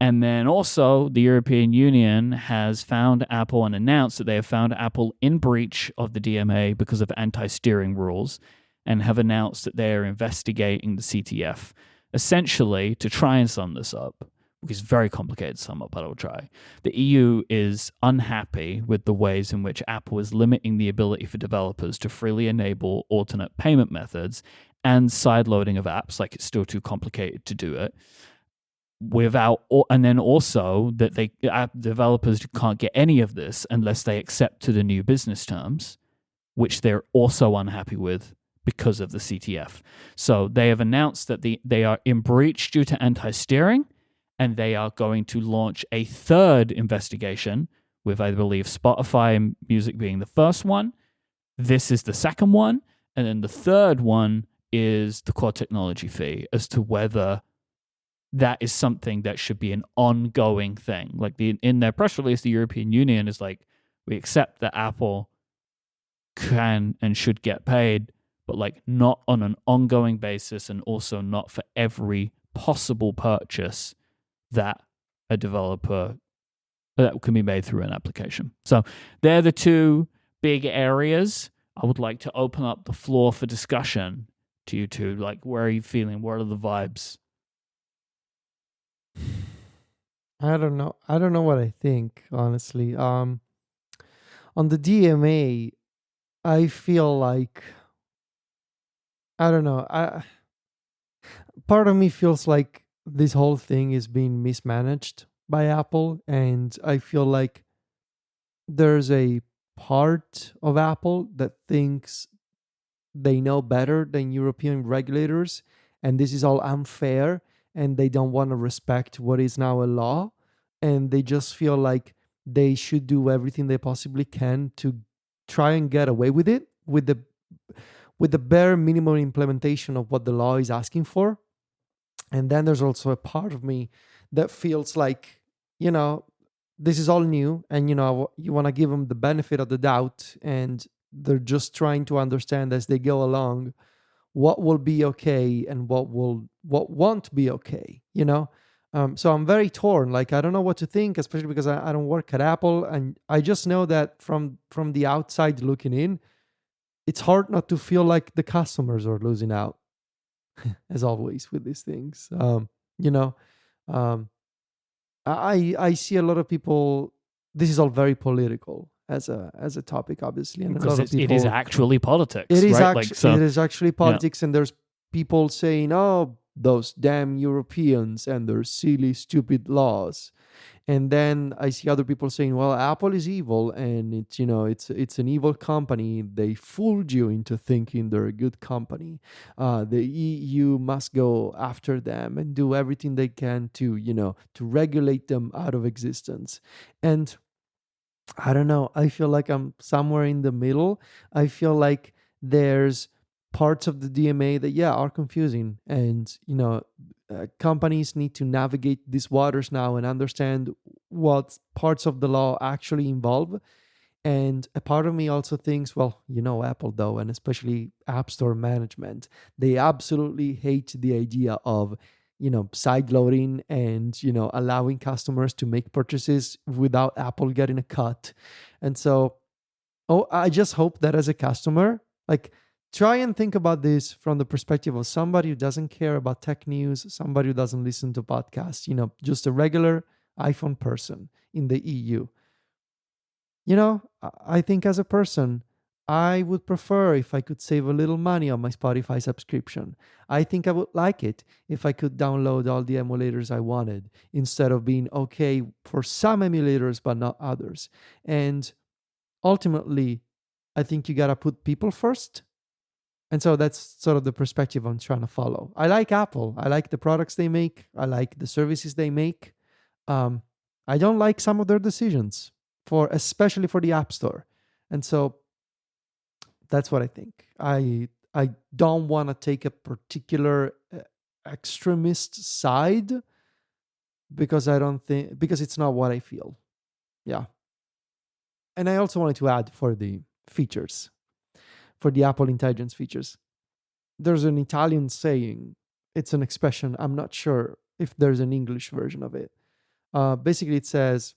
And then also, the European Union has found Apple and announced that they have found Apple in breach of the DMA because of anti-steering rules, and have announced that they are investigating the CTF. Essentially, to try and sum this up, which is very complicated to sum up, but I'll try. The EU is unhappy with the ways in which Apple is limiting the ability for developers to freely enable alternate payment methods and sideloading of apps, like it's still too complicated to do it. And then also that app developers can't get any of this unless they accept to the new business terms, which they're also unhappy with because of the CTF. So they have announced that they are in breach due to anti-steering, and they are going to launch a third investigation with, I believe, Spotify Music being the first one. This is the second one. And then the third one is the core technology fee, as to whether that is something that should be an ongoing thing. Like in their press release, the European Union is like, we accept that Apple can and should get paid, but like not on an ongoing basis, and also not for every possible purchase that a developer that can be made through an application. So they're the 2 big areas. I would like to open up the floor for discussion to you two. Like, where are you feeling? What are the vibes? I don't know. I don't know what I think, honestly. On the DMA, I feel like, I don't know. Part of me feels like this whole thing is being mismanaged by Apple, and I feel like there's a part of Apple that thinks they know better than European regulators, and this is all unfair, and they don't want to respect what is now a law, and they just feel like they should do everything they possibly can to try and get away with it with the bare minimum implementation of what the law is asking for. And then there's also a part of me that feels like, this is all new, and you want to give them the benefit of the doubt, and they're just trying to understand as they go along what will be okay and what won't be okay. So I'm very torn. Like, I don't know what to think, especially because I don't work at Apple, and I just know that from the outside looking in, it's hard not to feel like the customers are losing out, as always with these things. You know, um, I see a lot of people. This is all very political as a topic, obviously, and a Because lot of people. it is actually politics, It is right? actually it is actually politics, and there's people saying, "Oh, those damn Europeans and their silly, stupid laws." And then I see other people saying, "Well, Apple is evil, and it's an evil company. They fooled you into thinking they're a good company. The EU must go after them and do everything they can to regulate them out of existence." And I don't know. I feel like I'm somewhere in the middle. I feel like there's parts of the DMA that, yeah, are confusing. And, companies need to navigate these waters now and understand what parts of the law actually involve. And a part of me also thinks, well, Apple, though, and especially App Store management, they absolutely hate the idea of, side loading and, allowing customers to make purchases without Apple getting a cut. And so, I just hope that as a customer, like, try and think about this from the perspective of somebody who doesn't care about tech news, somebody who doesn't listen to podcasts, just a regular iPhone person in the EU. I think as a person, I would prefer if I could save a little money on my Spotify subscription. I think I would like it if I could download all the emulators I wanted instead of being okay for some emulators but not others. And ultimately, I think you got to put people first. And so that's sort of the perspective I'm trying to follow. I like Apple. I like the products they make. I like the services they make. I don't like some of their decisions, especially for the App Store. And so that's what I think. I don't want to take a particular extremist side because it's not what I feel. Yeah. And I also wanted to add for the features, for the Apple Intelligence features. There's an Italian saying. It's an expression. I'm not sure if there's an English version of it. Basically, it says,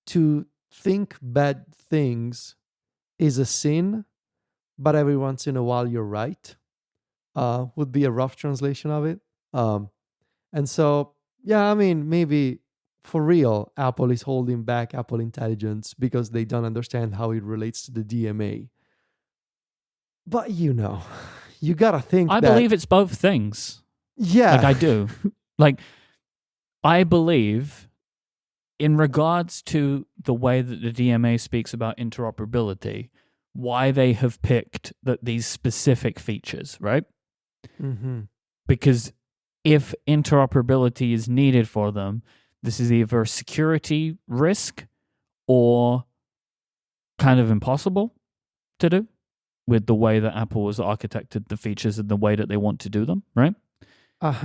to think bad things is a sin, but every once in a while you're right, would be a rough translation of it. And so, yeah, I mean, maybe for real, Apple is holding back Apple Intelligence because they don't understand how it relates to the DMA. But you got to think I believe it's both things. Yeah. Like, I do. Like, I believe in regards to the way that the DMA speaks about interoperability, why they have picked these specific features, right? Mm-hmm. Because if interoperability is needed for them, this is either a security risk or kind of impossible to do with the way that Apple has architected the features and the way that they want to do them, right? I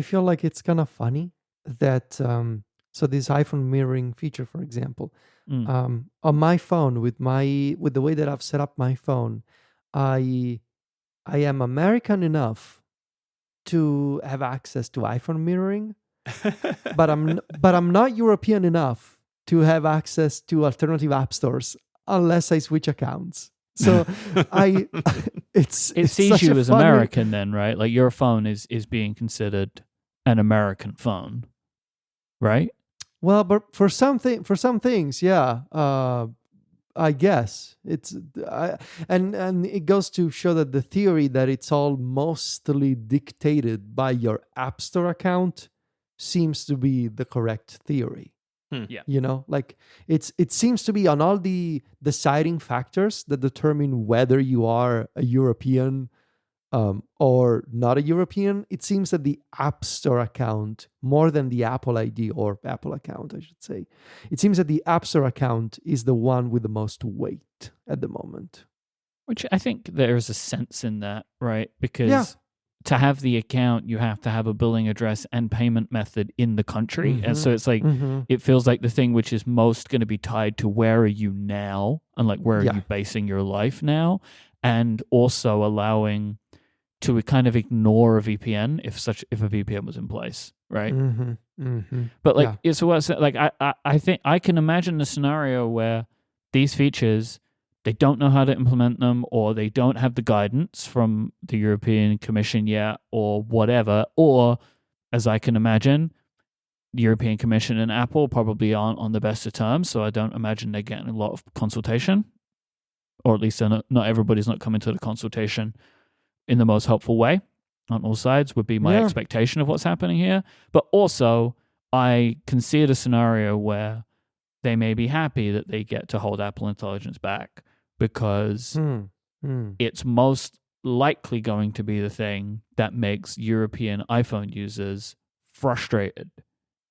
feel like it's kind of funny that so this iPhone mirroring feature, for example, on my phone with the way that I've set up my phone, I am American enough to have access to iPhone mirroring, but I'm not European enough to have access to alternative app stores unless I switch accounts. So it sees you as American then, right? Like, your phone is being considered an American phone, right? Well, but for some things, yeah, I guess and it goes to show that the theory that it's all mostly dictated by your App Store account seems to be the correct theory. Yeah. Like, it seems to be on all the deciding factors that determine whether you are a European or not a European, it seems that the App Store account, more than the Apple ID or Apple account, I should say, it seems that the App Store account is the one with the most weight at the moment. Which I think there is a sense in that, right? Because Yeah. to have the account, you have to have a billing address and payment method in the country. And so it's like, it feels like the thing which is most going to be tied to where are you now and like where are you basing your life now, and also allowing to kind of ignore a VPN if a VPN was in place, right? But like it's what like I think I can imagine a scenario where these features, they don't know how to implement them, or they don't have the guidance from the European Commission yet, or whatever. Or, as I can imagine, the European Commission and Apple probably aren't on the best of terms, so I don't imagine they're getting a lot of consultation, or at least not everybody's not coming to the consultation in the most helpful way on all sides, would be my expectation of what's happening here. But also, I can see a scenario where they may be happy that they get to hold Apple Intelligence back, because it's most likely going to be the thing that makes European iPhone users frustrated,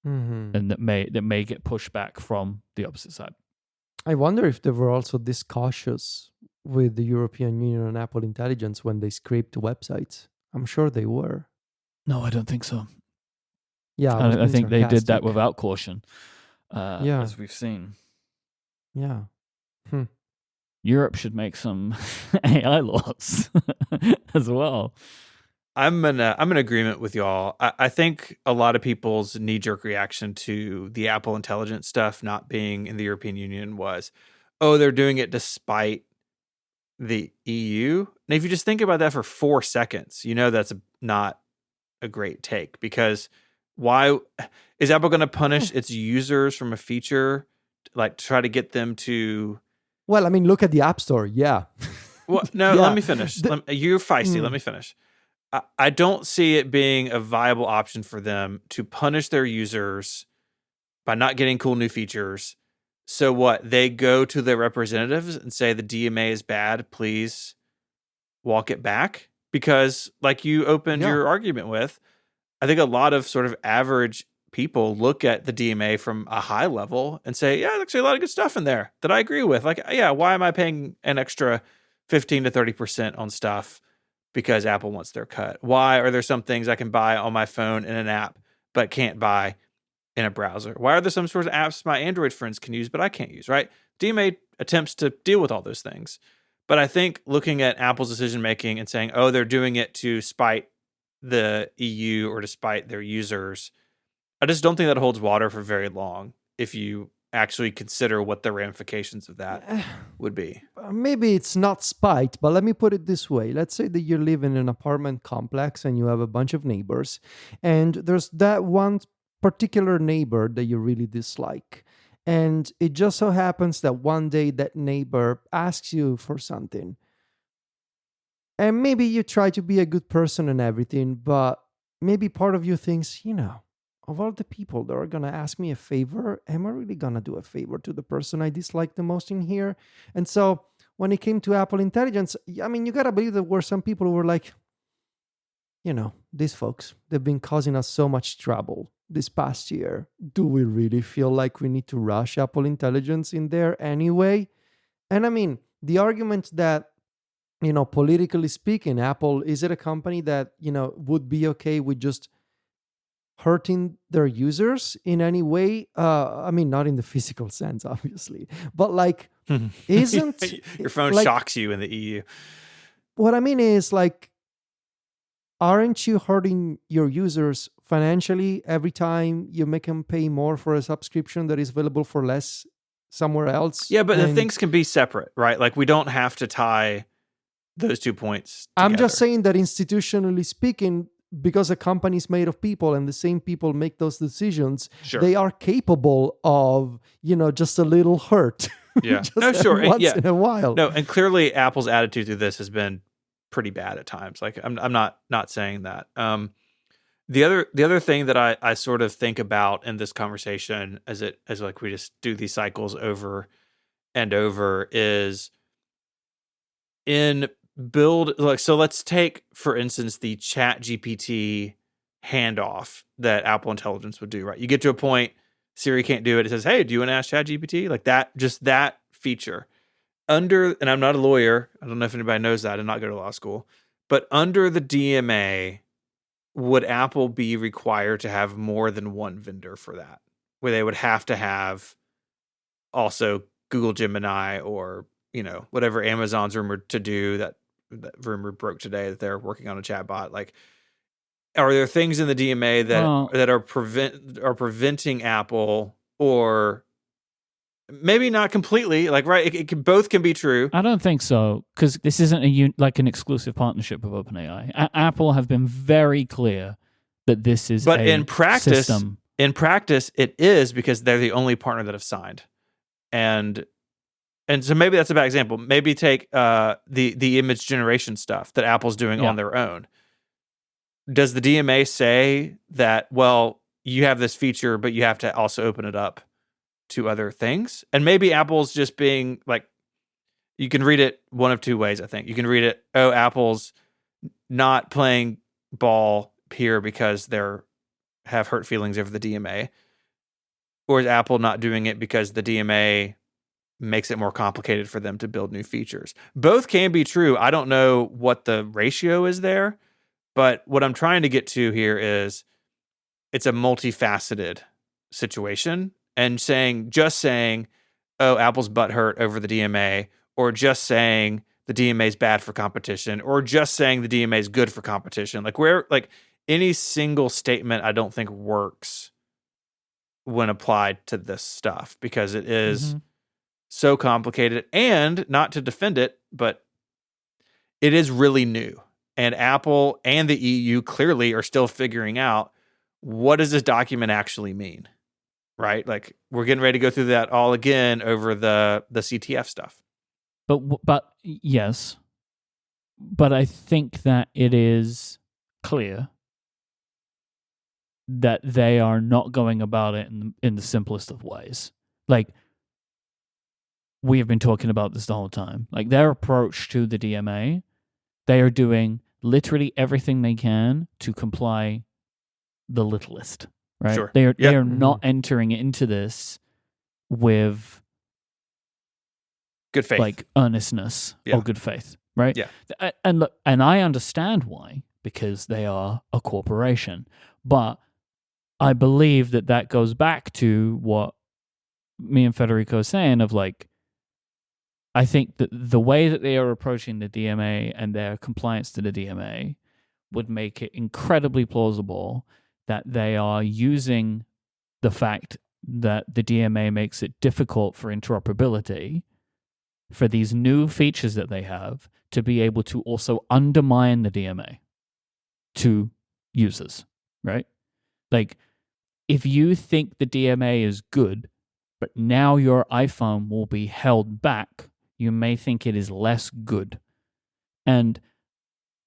and that may get pushback from the opposite side. I wonder if they were also this cautious with the European Union and Apple Intelligence when they scraped websites. I'm sure they were. No, I don't think so. Yeah, I think they did that without caution, as we've seen. Yeah. Europe should make some AI laws as well. I'm in agreement with y'all. I think a lot of people's knee-jerk reaction to the Apple Intelligence stuff not being in the European Union was, oh, they're doing it despite the EU. And if you just think about that for 4 seconds, that's not a great take, because why is Apple going to punish its users from a feature, like try to get them to... Well, I mean, look at the App Store. Yeah. Well, no, let me finish. You're feisty. Let me finish. I don't see it being a viable option for them to punish their users by not getting cool new features. So what? They go to their representatives and say the DMA is bad, please walk it back? Because like you opened your argument with, I think a lot of sort of average people look at the DMA from a high level and say, yeah, there's actually a lot of good stuff in there that I agree with. Like, yeah, why am I paying an extra 15 to 30% on stuff because Apple wants their cut? Why are there some things I can buy on my phone in an app but can't buy in a browser? Why are there some sorts of apps my Android friends can use but I can't use, right? DMA attempts to deal with all those things. But I think looking at Apple's decision making and saying, oh, they're doing it to spite the EU or to spite their users, I just don't think that holds water for very long if you actually consider what the ramifications of that would be. Maybe it's not spite, but let me put it this way. Let's say that you live in an apartment complex and you have a bunch of neighbors, and there's that one particular neighbor that you really dislike. And it just so happens that one day that neighbor asks you for something. And maybe you try to be a good person and everything, but maybe part of you thinks, of all the people that are going to ask me a favor, am I really going to do a favor to the person I dislike the most in here? And so when it came to Apple Intelligence, I mean, you got to believe there were some people who were like, these folks, they've been causing us so much trouble this past year. Do we really feel like we need to rush Apple Intelligence in there anyway? And I mean, the argument that, politically speaking, Apple, is it a company that, would be okay with just hurting their users in any way? I mean, not in the physical sense, obviously, but like, isn't your phone shocks you in the EU? What I mean is, like, aren't you hurting your users financially every time you make them pay more for a subscription that is available for less somewhere else? Yeah, but the things can be separate, right? Like, we don't have to tie those 2 points together. I'm just saying that institutionally speaking, because a company is made of people and the same people make those decisions, they are capable of, just a little hurt. Yeah. Once in a while. No, and clearly Apple's attitude through this has been pretty bad at times. Like, I'm not saying that. The other thing that I sort of think about in this conversation as like we just do these cycles over and over is in build, like, so let's take, for instance, the Chat GPT handoff that Apple Intelligence would do, right? You get to a point, Siri can't do it. It says, hey, do you want to ask Chat GPT? Like that, just that feature. And I'm not a lawyer. I don't know if anybody knows that. I did not go to law school. But under the DMA, would Apple be required to have more than one vendor for that? Where they would have to have also Google Gemini or, whatever Amazon's rumored to do, that rumor broke today that they're working on a chatbot. Like, are there things in the DMA that are preventing Apple, or maybe not completely, like, right? It both can be true. I don't think so, because this isn't an exclusive partnership with OpenAI. Apple have been very clear that this is in practice, system. In practice, it is, because they're the only partner that have signed, and so maybe that's a bad example. Maybe take the image generation stuff that Apple's doing on their own. Does the DMA say that, well, you have this feature, but you have to also open it up to other things? And maybe Apple's just being like, you can read it one of two ways, I think. You can read it, Apple's not playing ball here because they're have hurt feelings over the DMA. Or is Apple not doing it because the DMA makes it more complicated for them to build new features? Both can be true. I don't know what the ratio is there, but what I'm trying to get to here is it's a multifaceted situation. And just saying, oh, Apple's butthurt over the DMA, or just saying the DMA is bad for competition, or just saying the DMA is good for competition. Like any single statement, I don't think works when applied to this stuff, because it is so complicated. And not to defend it, but it is really new. And Apple and the EU clearly are still figuring out, what does this document actually mean? Right? Like, we're getting ready to go through that all again over the CTF stuff. But yes. But I think that it is clear that they are not going about it in the simplest of ways. Like, we have been talking about this the whole time. Like, their approach to the DMA, they are doing literally everything they can to comply the littlest. Right? Sure. They are not entering into this with good faith, like earnestness or good faith, right? Yeah. And look, and I understand why, because they are a corporation. But I believe that goes back to what me and Federico are saying of, like, I think that the way that they are approaching the DMA and their compliance to the DMA would make it incredibly plausible that they are using the fact that the DMA makes it difficult for interoperability for these new features that they have to be able to also undermine the DMA to users, right? Like, if you think the DMA is good, but now your iPhone will be held back, you may think it is less good. And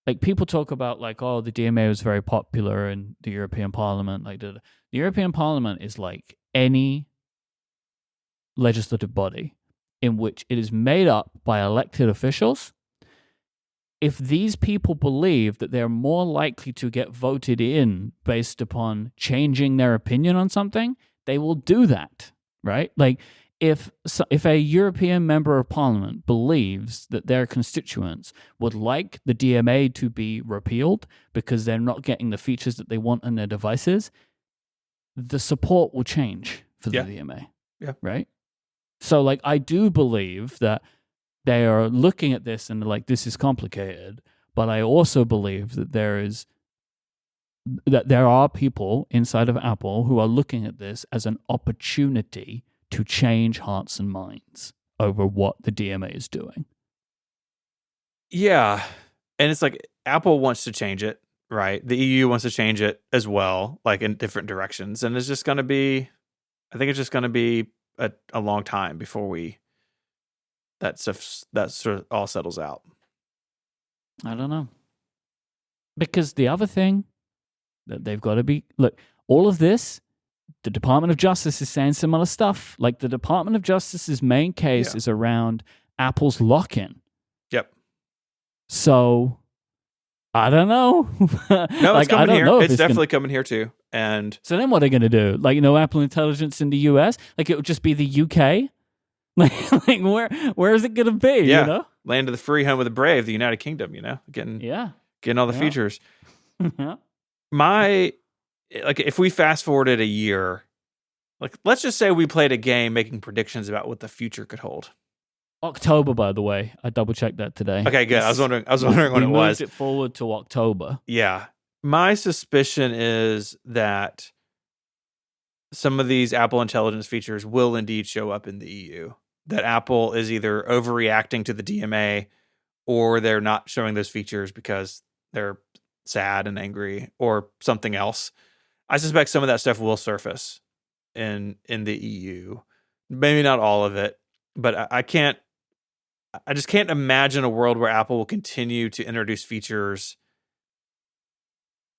like, people talk about, like, oh, the DMA was very popular in the European Parliament. Like, the European Parliament is like any legislative body in which it is made up by elected officials. If these people believe that they're more likely to get voted in based upon changing their opinion on something, they will do that, right? Like, if a European member of parliament believes that their constituents would like the DMA to be repealed because they're not getting the features that they want on their devices, the support will change for the DMA. Yeah. Right? So, like, I do believe that they are looking at this and like, this is complicated, but I also believe that there are people inside of Apple who are looking at this as an opportunity to change hearts and minds over what the DMA is doing. Yeah. And it's like, Apple wants to change it, right? The EU wants to change it as well, like in different directions. And it's just going to be, I think it's just going to be a long time before that sort of all settles out. I don't know. Because the other thing that they've got to be, look, all of this, the Department of Justice is saying similar stuff. Like, the Department of Justice's main case is around Apple's lock-in. Yep. So I don't know. No, it's coming here. Know It's definitely coming here too. And so then what are they going to do? Like, Apple Intelligence in the US? Like, it would just be the UK? Like where is it going to be, yeah, land of the free, home of the brave, the United Kingdom, getting all the features. If we fast forwarded a year, like let's just say we played a game making predictions about what the future could hold. October, by the way, I double checked that today. Okay, good. I was wondering when it was. We moved it forward to October. Yeah, my suspicion is that some of these Apple Intelligence features will indeed show up in the EU. That Apple is either overreacting to the DMA, or they're not showing those features because they're sad and angry, or something else. I suspect some of that stuff will surface in the EU. Maybe not all of it, but I just can't imagine a world where Apple will continue to introduce features.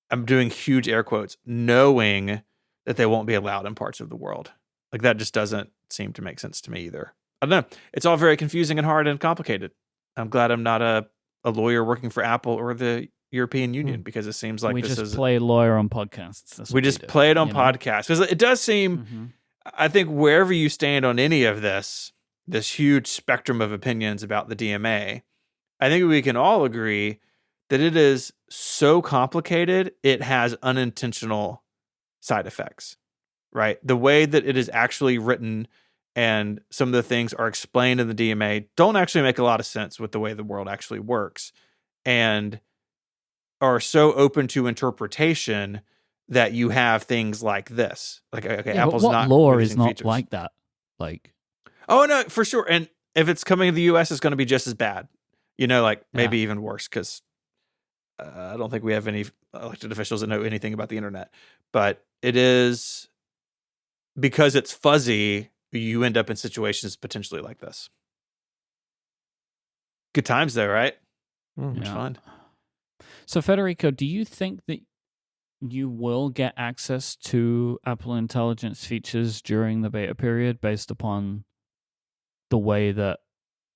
I'm doing huge air quotes, knowing that they won't be allowed in parts of the world. Like that just doesn't seem to make sense to me either. I don't know. It's all very confusing and hard and complicated. I'm glad I'm not a lawyer working for Apple or the European Union, because it seems like we just play lawyer on podcasts. We just play it on podcasts, because it does seem, I think wherever you stand on any of this huge spectrum of opinions about the DMA, I think we can all agree that it is so complicated, it has unintentional side effects, right? The way that it is actually written and some of the things are explained in the DMA don't actually make a lot of sense with the way the world actually works, and are so open to interpretation that you have things like this. Like, okay, Apple's what not law is not features like that? Like, oh no, for sure. And if it's coming to the US, it's going to be just as bad. Maybe even worse, because I don't think we have any elected officials that know anything about the internet. But it is, because it's fuzzy, you end up in situations potentially like this. Good times though, right? It's fun. So Federico, do you think that you will get access to Apple Intelligence features during the beta period based upon the way that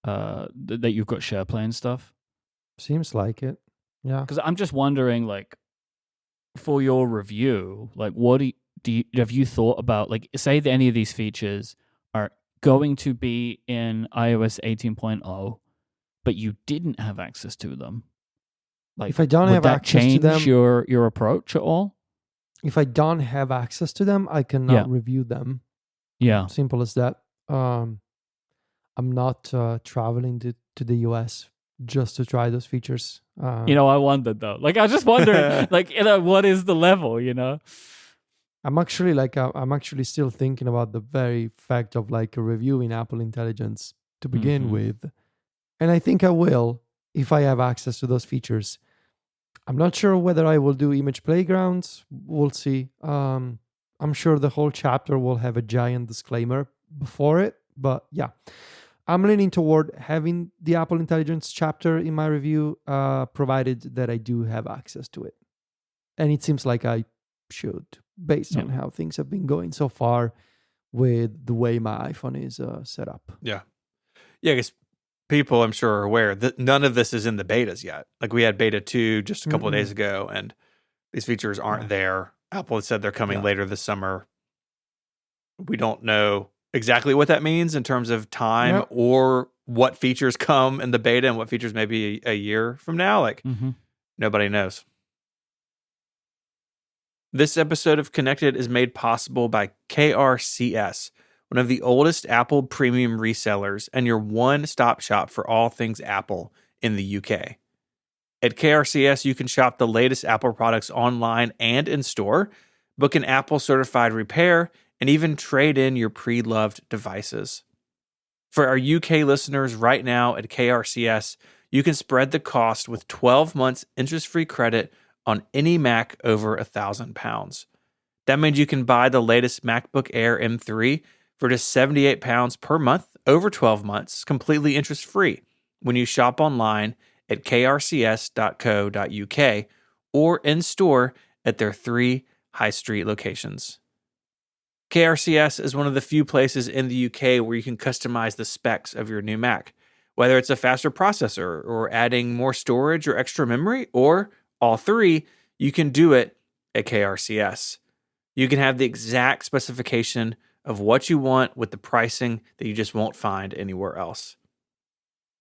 that you've got SharePlay and stuff? Seems like it. Yeah. Because I'm just wondering, like, for your review, like, what have you thought about, like, say that any of these features are going to be in iOS 18.0, but you didn't have access to them? Like, if I don't have access to them, your approach at all? If I don't have access to them, I cannot review them. Yeah. Simple as that. I'm not traveling to the US just to try those features. I wondered though. Like, I just wondering, like, what is the level? I'm actually still thinking about the very fact of like reviewing Apple Intelligence to begin with, and I think I will if I have access to those features. I'm not sure whether I will do image playgrounds. We'll see. I'm sure the whole chapter will have a giant disclaimer before it, but yeah. I'm leaning toward having the Apple Intelligence chapter in my review, provided that I do have access to it. And it seems like I should, based on how things have been going so far with the way my iPhone is set up. Yeah. Yeah, because people, I'm sure, are aware that none of this is in the betas yet. Like, we had beta 2 just a couple of days ago, and these features aren't there. Apple has said they're coming later this summer. We don't know exactly what that means in terms of time or what features come in the beta and what features maybe a year from now. Like, nobody knows. This episode of Connected is made possible by KRCS, one of the oldest Apple premium resellers and your one-stop shop for all things Apple in the UK. At KRCS, you can shop the latest Apple products online and in store, book an Apple certified repair, and even trade in your pre-loved devices. For our UK listeners right now at KRCS, you can spread the cost with 12 months interest-free credit on any Mac over £1,000. That means you can buy the latest MacBook Air M3 for just £78 per month over 12 months, completely interest-free, when you shop online at krcs.co.uk or in-store at their 3 high street locations. KRCS is one of the few places in the UK where you can customize the specs of your new Mac, Whether it's a faster processor or adding more storage or extra memory or all three, you can do it at KRCS. You can have the exact specification of what you want with the pricing that you just won't find anywhere else.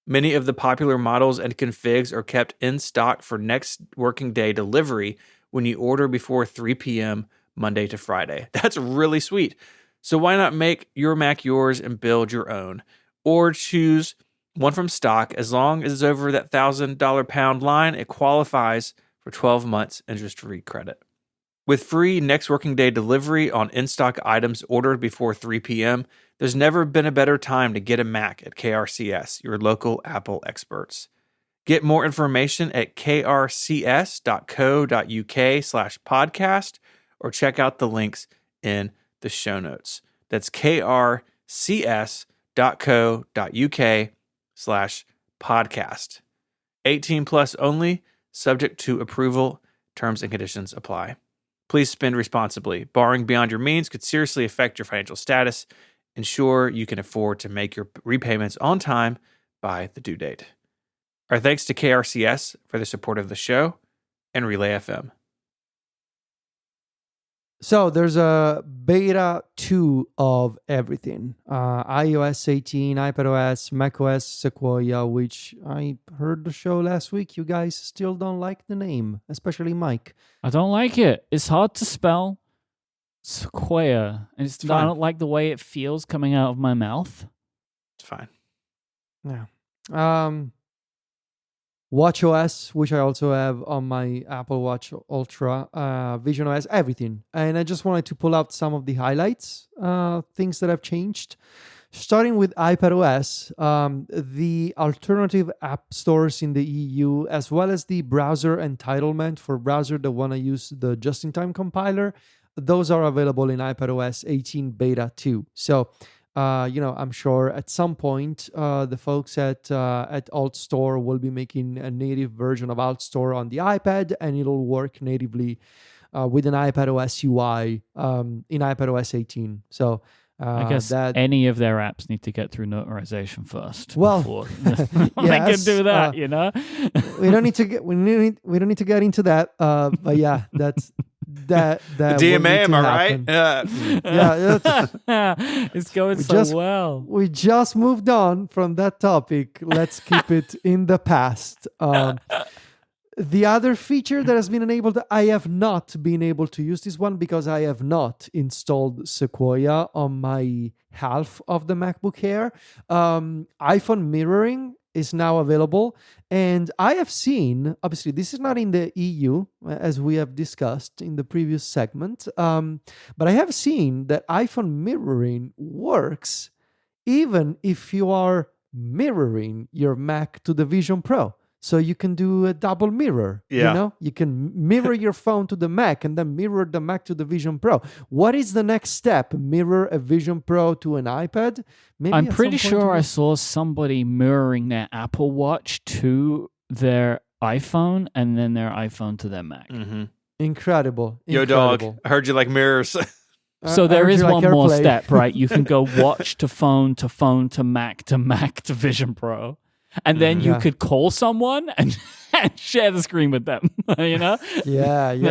Many of the popular models and configs are kept in stock for next working day delivery when you order before 3 p.m. Monday to Friday. That's really sweet. So why not make your Mac yours and build your own? Or choose one from stock. As long as it's over that $1,000 pound line, it qualifies for 12 months interest-free credit. With free next working day delivery on in-stock items ordered before 3 p.m., there's never been a better time to get a Mac at KRCS, your local Apple experts. Get more information at krcs.co.uk/podcast or check out the links in the show notes. That's krcs.co.uk/podcast. 18 plus only, subject to approval. Terms and conditions apply. Please spend responsibly. Borrowing beyond your means could seriously affect your financial status. Ensure you can afford to make your repayments on time by the due date. Our thanks to KRCS for the support of the show and Relay FM. So there's a beta 2 of everything. iOS 18, iPadOS, macOS Sequoia, which I heard the show last week. You guys still don't like the name, especially Myke. I don't like it. It's hard to spell. Sequoia. And I fine. don't like the way it feels coming out of my mouth. It's fine. Yeah. WatchOS, which I also have on my Apple Watch Ultra, visionOS, everything. And I just wanted to pull out some of the highlights, things that have changed. Starting with iPadOS, the alternative app stores in the EU, as well as the browser entitlement for browser that want to use the just-in-time compiler, those are available in iPadOS 18 Beta 2. So, I'm sure at some point the folks at AltStore will be making a native version of AltStore on the iPad, and it'll work natively with an iPadOS UI in iPadOS 18. So I guess that any of their apps need to get through notarization first. Well, before they can do that. we don't need to get we don't need to get into that. But yeah, that The DMA, am I right? Yeah, it's going well. We just moved on from that topic. Let's keep it in the past. The other feature that has been enabled, I have not been able to use this one because I have not installed Sequoia on my half of the MacBook Air. iPhone mirroring is now available. And I have seen, obviously, this is not in the EU, as we have discussed in the previous segment, but I have seen that iPhone mirroring works even if you are mirroring your Mac to the Vision Pro. So you can do a double mirror. Yeah. You can mirror your phone to the Mac and then mirror the Mac to the Vision Pro. What is the next step? Mirror a Vision Pro to an iPad? Maybe I'm pretty sure I saw somebody mirroring their Apple Watch to their iPhone and then their iPhone to their Mac. Mm-hmm. Incredible. Yo, dog. I heard you like mirrors. So there is one more AirPlay. step, right? You can go watch to phone to Mac to Vision Pro. And then you could call someone and share the screen with them, Yeah,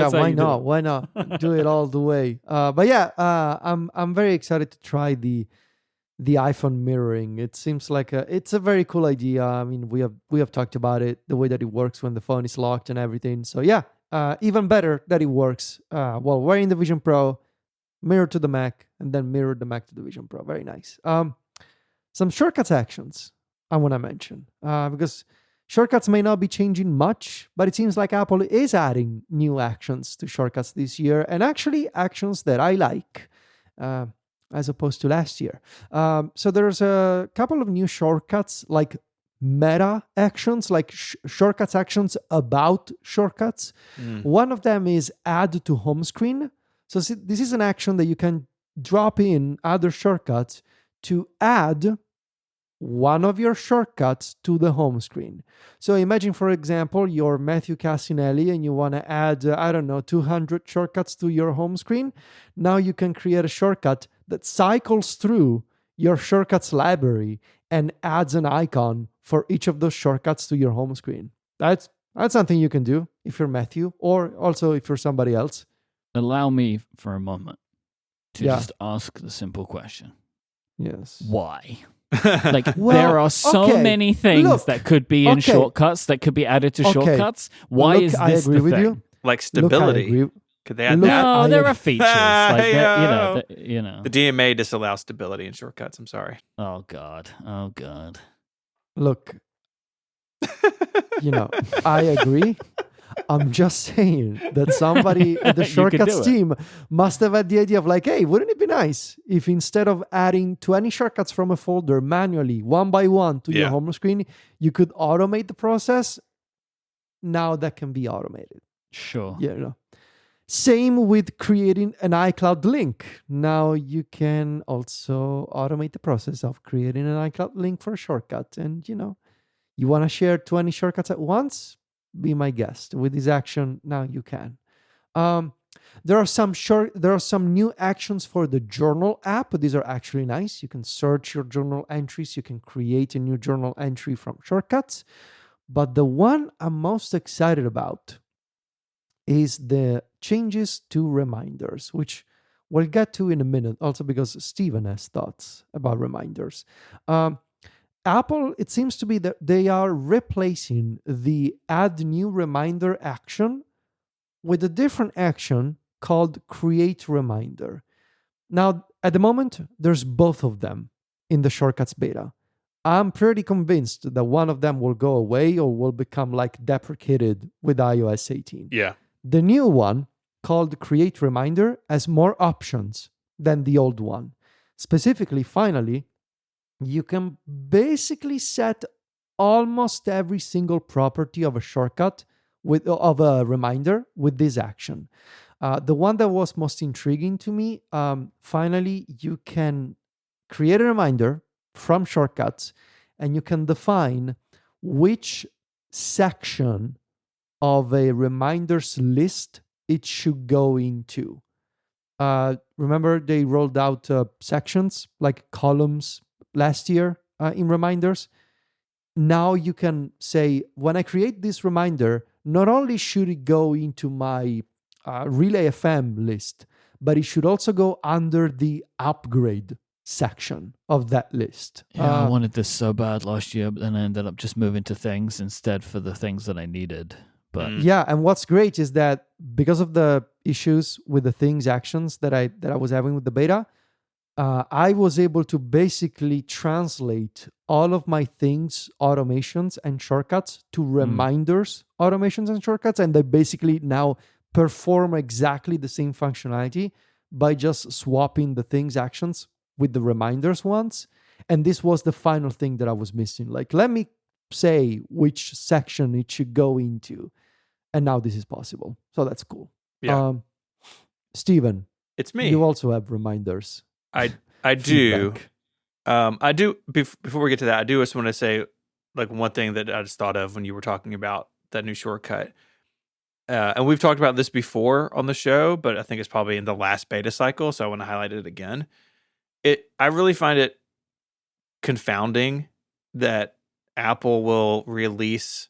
why not? Why not do it all the way? But yeah, I'm very excited to try the iPhone mirroring. It seems like it's a very cool idea. I mean, we have talked about it, the way that it works when the phone is locked and everything. So yeah, even better that it works while wearing the Vision Pro, mirror to the Mac, and then mirror the Mac to the Vision Pro. Very nice. Some shortcuts actions I want to mention because shortcuts may not be changing much, but it seems like Apple is adding new actions to shortcuts this year, and actually actions that I like as opposed to last year. So there's a couple of new shortcuts like meta actions, like shortcuts actions about shortcuts. One of them is add to home screen. So this is an action that you can drop in other shortcuts to add one of your shortcuts to the home screen. So imagine, for example, you're Matthew Cassinelli and you want to add, 200 shortcuts to your home screen. Now you can create a shortcut that cycles through your shortcuts library and adds an icon for each of those shortcuts to your home screen. That's something you can do if you're Matthew, or also if you're somebody else. Allow me for a moment to Yeah. just ask the simple question. Yes. Why? Well, there are so okay. many things Look, that could be in okay. shortcuts, that could be added to Okay. shortcuts. Why Look, is I this agree the with thing? you. Like Look, I stability. agree. Could they add Look, that? No, I there ag- are features like that. The DMA disallows stability in shortcuts. I'm sorry. Oh God. Look, I agree. I'm just saying that somebody at the You could shortcuts do it. team must have had the idea of like, hey, wouldn't it be nice if instead of adding 20 shortcuts from a folder manually, one by one to your home screen, you could automate the process? Now that can be automated. Sure. Same with creating an iCloud link. Now you can also automate the process of creating an iCloud link for a shortcut. And, you want to share 20 shortcuts at once? Be my guest. With this action, now you can. There are some new actions for the journal app. These are actually nice. You can search your journal entries. You can create a new journal entry from shortcuts. But the one I'm most excited about is the changes to reminders, which we'll get to in a minute, also because Steven has thoughts about reminders. Apple, it seems to be that they are replacing the add new reminder action with a different action called create reminder. Now, at the moment, there's both of them in the shortcuts beta. I'm pretty convinced that one of them will go away or will become like deprecated with iOS 18. Yeah. The new one, called Create Reminder, has more options than the old one. Specifically, finally, you can basically set almost every single property of a shortcut of a reminder with this action. The one that was most intriguing to me, finally, you can create a reminder from shortcuts, and you can define which section of a reminders list it should go into. Remember they rolled out sections like columns last year in reminders? Now you can say, when I create this reminder, not only should it go into my Relay FM list, but it should also go under the upgrade section of that list. Yeah, I wanted this so bad last year, but then I ended up just moving to things instead for the things that I needed. But yeah, and what's great is that because of the issues with the things actions that I was having with the beta, I was able to basically translate all of my things automations and shortcuts to reminders automations and shortcuts, and they basically now perform exactly the same functionality by just swapping the things actions with the reminders ones. And this was the final thing that I was missing. Like, let me say which section it should go into. And now this is possible. So that's cool. Yeah. Steven, It's me. you also have reminders. I do. I do. Before we get to that, I do just want to say, like, one thing that I just thought of when you were talking about that new shortcut. And we've talked about this before on the show, but I think it's probably in the last beta cycle, so I want to highlight it again. I really find it confounding that Apple will release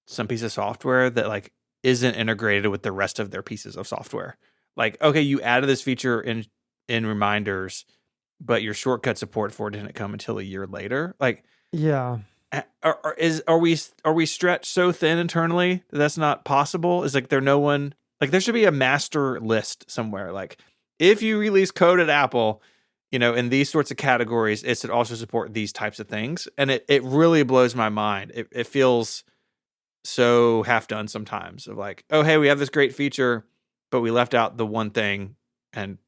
some piece of software that like isn't integrated with the rest of their pieces of software. Like, okay, you added this feature in reminders, but your shortcut support for it didn't come until a year later. Like, yeah, are we stretched so thin internally that that's not possible? Is like there no one like there should be a master list somewhere. Like, if you release code at Apple, in these sorts of categories, it should also support these types of things. And it really blows my mind. It feels so half done sometimes of like, oh, hey, we have this great feature, but we left out the one thing, and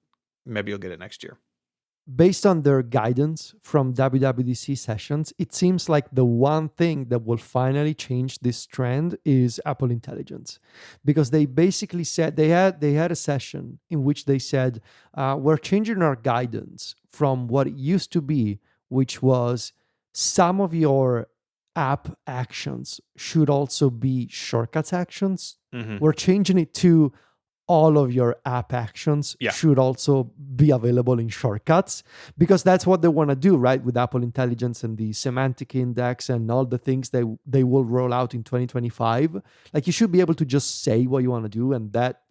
maybe you'll get it next year. Based on their guidance from WWDC sessions, it seems like the one thing that will finally change this trend is Apple Intelligence, because they basically said they had a session in which they said we're changing our guidance from what it used to be, which was some of your app actions should also be shortcuts actions. Mm-hmm. We're changing it to all of your app actions Yeah. should also be available in shortcuts, because that's what they want to do, right? With Apple Intelligence and the semantic index and all the things they will roll out in 2025. Like, you should be able to just say what you want to do, and that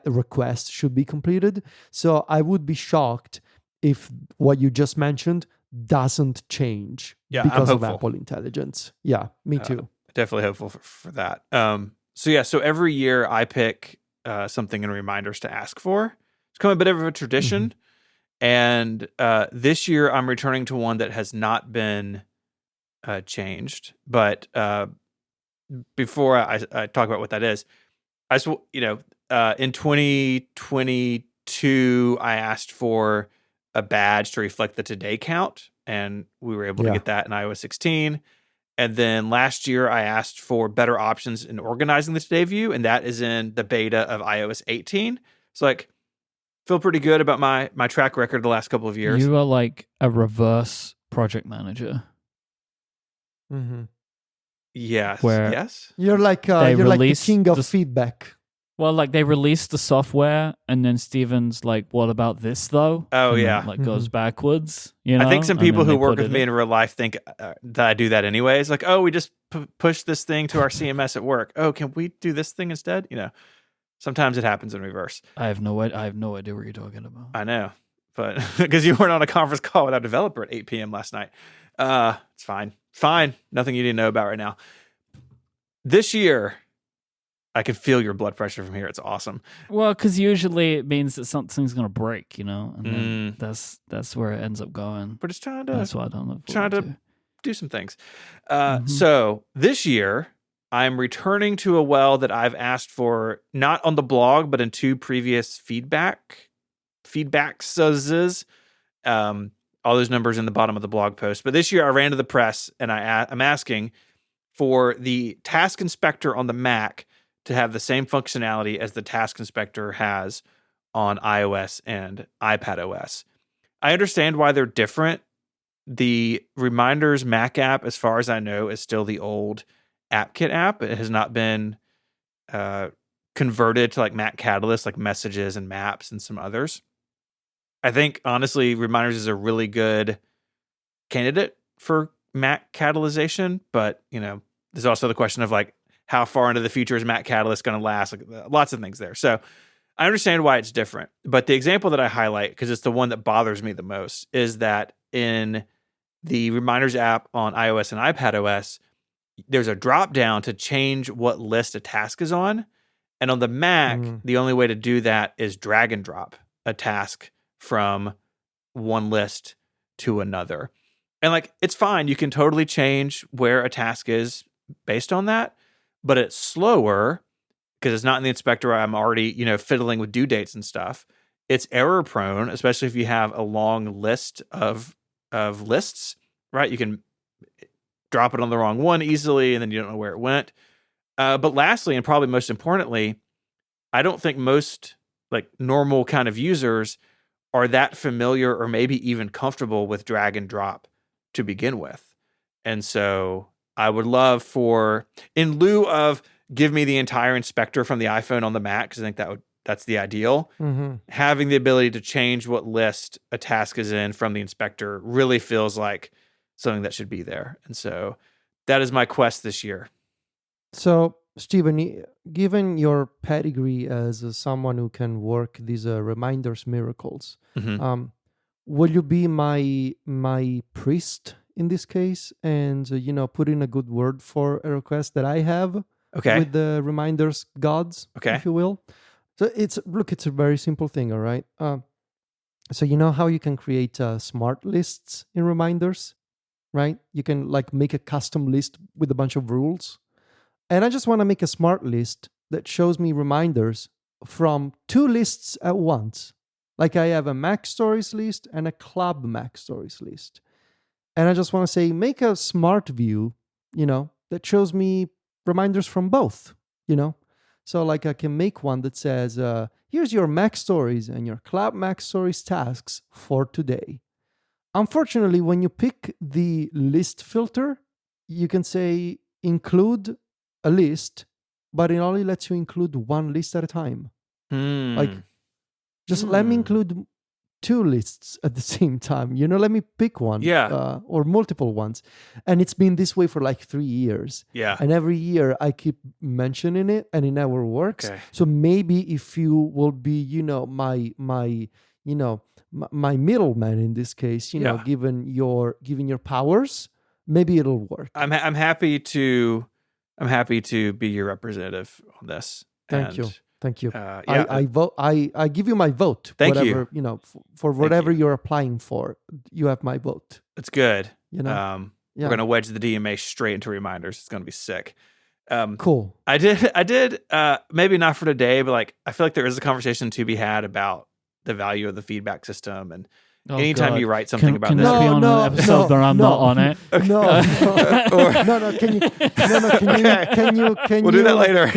request should be completed. So I would be shocked if what you just mentioned doesn't change because of Apple Intelligence. Yeah, me too. Definitely hopeful for that. So every year I pick something in reminders to ask for. It's become a bit of a tradition. And this year I'm returning to one that has not been changed. But before I talk about what that is, in 2022, I asked for a badge to reflect the today count, and we were able to get that in iOS 16. And then last year, I asked for better options in organizing the today view, and that is in the beta of iOS 18. So, like, feel pretty good about my track record the last couple of years. You are like a reverse project manager. Yes. Where yes. You're like the king of feedback. Well, like, they released the software, and then Steven's like, "What about this, though?" Oh, and yeah. then, goes backwards. You know, I think some people who work with me in real life think that I do that anyways. Like, oh, we just push this thing to our CMS at work. Oh, can we do this thing instead? Sometimes it happens in reverse. I have no idea what you're talking about. I know, but because you weren't on a conference call with our developer at 8 p.m. last night. It's fine. Nothing you need to know about right now. This year, I can feel your blood pressure from here. It's awesome. Well, because usually it means that something's going to break, and then that's where it ends up going. But it's trying to. That's why I don't look trying forward to do some things. So this year, I'm returning to a well that I've asked for, not on the blog, but in 2 previous feedbacks. All those numbers in the bottom of the blog post. But this year, I ran to the press, and I'm asking for the Task Inspector on the Mac to have the same functionality as the Task Inspector has on iOS and iPadOS. I understand why they're different. The Reminders Mac app, as far as I know, is still the old AppKit app. It has not been converted to like Mac Catalyst, like Messages and Maps and some others. I think, honestly, Reminders is a really good candidate for Mac catalyzation, but, there's also the question of like, how far into the future is Mac Catalyst going to last? Like, lots of things there. So I understand why it's different. But the example that I highlight, because it's the one that bothers me the most, is that in the Reminders app on iOS and iPadOS, there's a drop down to change what list a task is on. And on the Mac, the only way to do that is drag and drop a task from one list to another. And like, it's fine. You can totally change where a task is based on that. But it's slower because it's not in the inspector where I'm already, fiddling with due dates and stuff. It's error prone, especially if you have a long list of lists, right? You can drop it on the wrong one easily, and then you don't know where it went. But lastly, and probably most importantly, I don't think most like normal kind of users are that familiar or maybe even comfortable with drag and drop to begin with. And so I would love for, in lieu of give me the entire inspector from the iPhone on the Mac, because I think that's the ideal, having the ability to change what list a task is in from the inspector really feels like something that should be there. And so that is my quest this year. So, Stephen, given your pedigree as someone who can work these reminders miracles, will you be my priest in this case, and put in a good word for a request that I have with the reminders gods, if you will? So it's a very simple thing, all right? So you know how you can create smart lists in reminders, right? You can like make a custom list with a bunch of rules. And I just want to make a smart list that shows me reminders from 2 lists at once. Like, I have a Mac Stories list and a Club Mac Stories list. And I just want to say, make a smart view, that shows me reminders from both, So like, I can make one that says, here's your Mac Stories and your Club Mac Stories tasks for today. Unfortunately, when you pick the list filter, you can say include a list, but it only lets you include one list at a time. Like, just let me include 2 lists at the same time. Let me pick one. Yeah. Or multiple ones. And it's been this way for like 3 years. Yeah. And every year I keep mentioning it and it never works. Okay. So maybe if you will be, my middleman in this case, given your powers, maybe it'll work. I'm happy to be your representative on this. Thank you. Yeah. I vote. I give you my vote. Thank whatever, you. For whatever you're applying for, you have my vote. It's good. Yeah. We're gonna wedge the DMA straight into reminders. It's gonna be sick. Cool. I did. Maybe not for today, but like I feel like there is a conversation to be had about the value of the feedback system, and anytime you write something about can this, this be on an episode where I'm not on it? No. Can we'll do that later.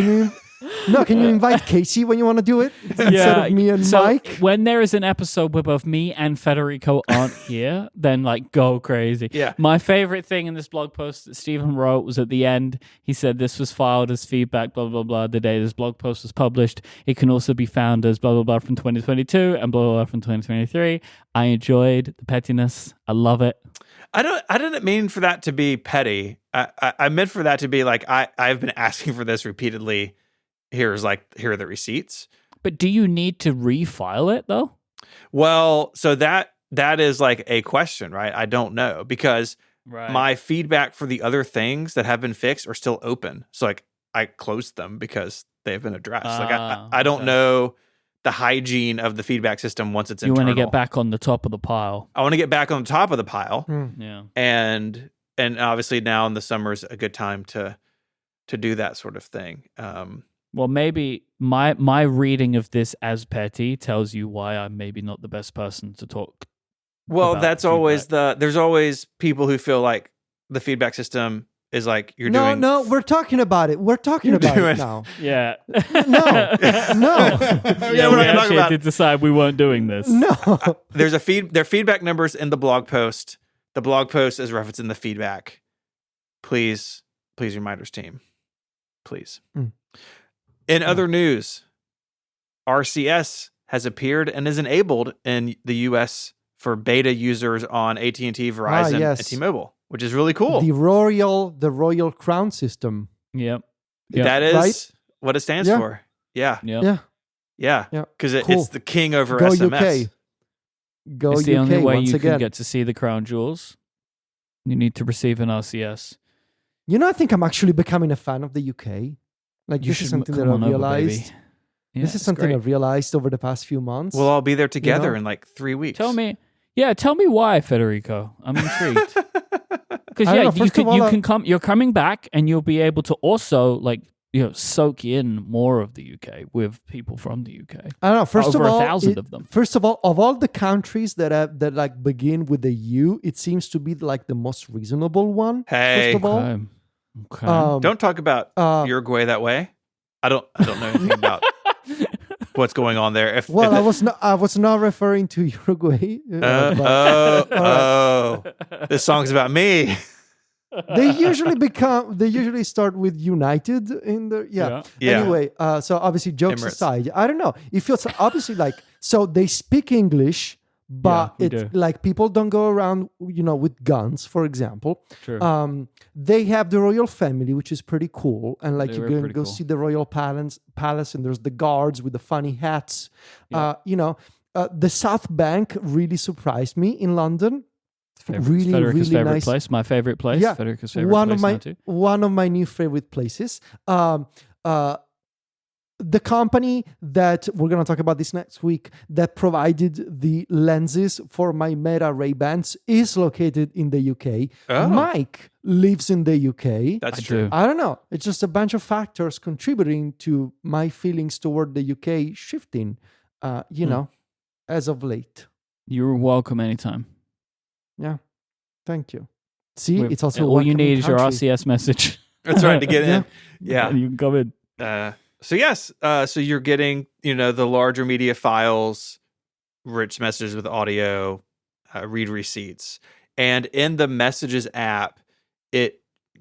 Can you invite Casey when you want to do it instead of me and Myke? When there is an episode where both me and Federico aren't here, then like go crazy. Yeah. My favorite thing in this blog post that Stephen wrote was at the end. He said this was filed as feedback, blah, blah, blah, the day this blog post was published. It can also be found as blah, blah, blah from 2022 and blah, blah, blah from 2023. I enjoyed the pettiness. I love it. I didn't mean for that to be petty. I meant for that to be like, I've been asking for this repeatedly. Here are the receipts. But do you need to refile it though? Well, so that is like a question, right? I don't know because my feedback for the other things that have been fixed are still open. So like I closed them because they've been addressed. Like I don't know the hygiene of the feedback system once it's internal. You want to get back on the top of the pile. I want to get back on the top of the pile. Yeah. And obviously now in the summer is a good time to do that sort of thing. Well, maybe my reading of this as petty tells you why I'm maybe not the best person to talk. Well, that's always there's always people who feel like the feedback system is like you're doing. No, we're talking about it. We're talking about it now. Yeah. No. Yeah, we actually had to decide we weren't doing this. No. There are feedback numbers in the blog post. The blog post is referencing the feedback. Please, reminders team. Please. In other news, RCS has appeared and is enabled in the US for beta users on AT&T, Verizon, and T-Mobile, which is really cool. The Royal Crown system. Yep. That is what it stands for. Yeah. Because it's the king over Go SMS. UK. Go it's the UK only way once you again. can get to see the crown jewels. You need to receive an RCS. I think I'm actually becoming a fan of the UK. Like this is something that I realized. This is something I've realized over the past few months. We'll all be there together in like 3 weeks. Tell me why, Federico. I'm intrigued. Because you're coming back and you'll be able to also soak in more of the UK with people from the UK. I don't know. First of all, 1,000 of them. First of all, of all the countries that begin with the U, it seems to be like the most reasonable one. Hey, first of all. Okay. Don't talk about Uruguay that way. I don't know anything about what's going on there. I was not referring to Uruguay. This song's about me. They usually start with United in the Yeah. Anyway, so obviously jokes Emirates. aside, I don't know. It feels obviously like so they speak English, but it's like people don't go around, with guns, for example. True. They have the royal family, which is pretty cool, and like you can go cool. see the royal palace, and there's the guards with the funny hats. Yeah. The South Bank really surprised me in London. Federico's favorite nice place. My favorite place. Yeah, Federico's favorite place now too. One of my new favorite places. The company that we're going to talk about this next week that provided the lenses for my Meta Ray-Bans is located in the UK. Oh. Myke lives in the UK. That's true. I don't know. It's just a bunch of factors contributing to my feelings toward the UK shifting, as of late. You're welcome anytime. Yeah. Thank you. See, it's also all you need country. is your RCS message. That's right, to get in. Yeah. You can come in. So yes, so you're getting, the larger media files, rich messages with audio, read receipts. And in the Messages app,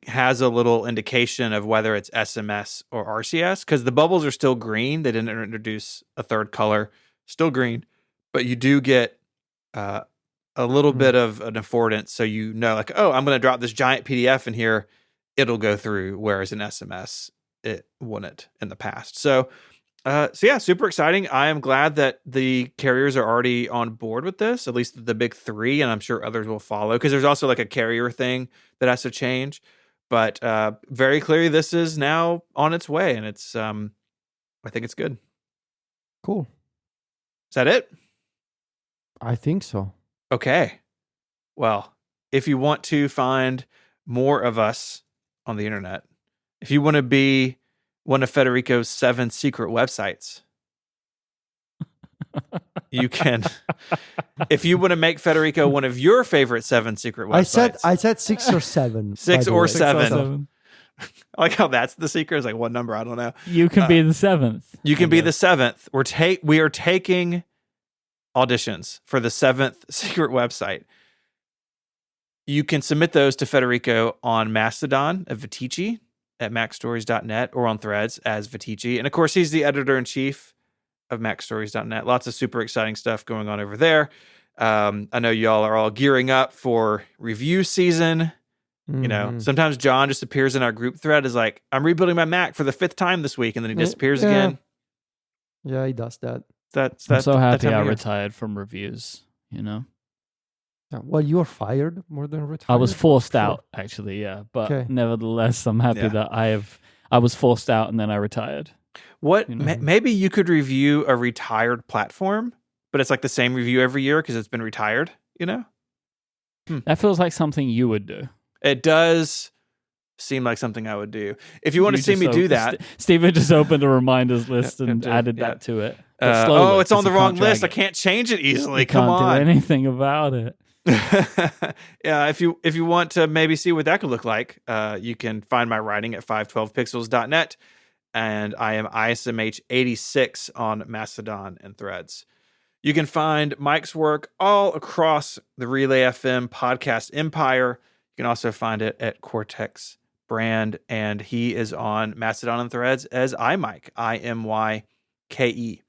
has a little indication of whether it's SMS or RCS, because the bubbles are still green. They didn't introduce a third color, still green, but you do get a little bit of an affordance, so you know, like, oh, I'm going to drop this giant PDF in here, it'll go through, whereas an SMS, it wouldn't in the past. So yeah, super exciting. I am glad that the carriers are already on board with this, at least the big three, and I'm sure others will follow, because there's also like a carrier thing that has to change. But very clearly, this is now on its way, and it's I think it's good. Cool. Is that it? I think so. Okay. Well, if you want to find more of us on the internet, if you want to be one of Federico's 7 secret websites, you can. If you want to make Federico one of your favorite 7 secret websites, I said 6 or 7. 6 or 7. 6 or 7. I like how that's the secret. It's like what number? I don't know. You can be the 7th. You can be the 7th. We are taking auditions for the 7th secret website. You can submit those to Federico on Mastodon at Vitici at macstories.net, or on Threads as Vitici. And of course, he's the editor-in-chief of macstories.net. Lots of super exciting stuff going on over there. I know y'all are all gearing up for review season. You know, sometimes John just appears in our group thread as like, I'm rebuilding my Mac for the 5th time this week, and then he disappears again. Yeah, he does that. I'm so happy I retired from reviews, you know? Yeah, well, you were fired more than retired. I was forced out, actually, yeah. But nevertheless, I'm happy that I was forced out and then I retired. What? Maybe you could review a retired platform, but it's like the same review every year because it's been retired, you know? That feels like something you would do. It does seem like something I would do. If you want to see me do that. Steven just opened a reminders list and added that to it. Oh, it's on the wrong list. I can't change it easily. Come on. Can't do anything about it. Yeah, if you want to maybe see what that could look like, you can find my writing at 512pixels.net, and I am ISMH86 on Mastodon and Threads. You can find Myke's work all across the Relay FM podcast empire. You can also find it at Cortex Brand, and he is on Mastodon and Threads as iMyke, IMYKE.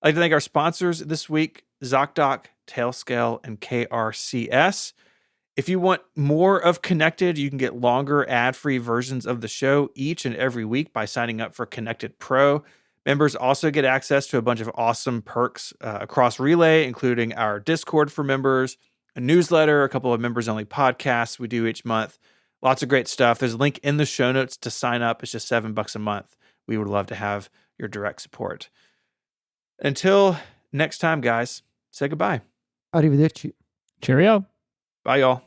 I'd like to thank our sponsors this week, ZocDoc, Tailscale, and KRCS. If you want more of Connected, you can get longer ad-free versions of the show each and every week by signing up for Connected Pro. Members also get access to a bunch of awesome perks across Relay, including our Discord for members, a newsletter, a couple of members-only podcasts we do each month. Lots of great stuff. There's a link in the show notes to sign up. It's just $7 a month. We would love to have your direct support. Until next time, guys, say goodbye. Arrivederci. Cheerio. Bye, y'all.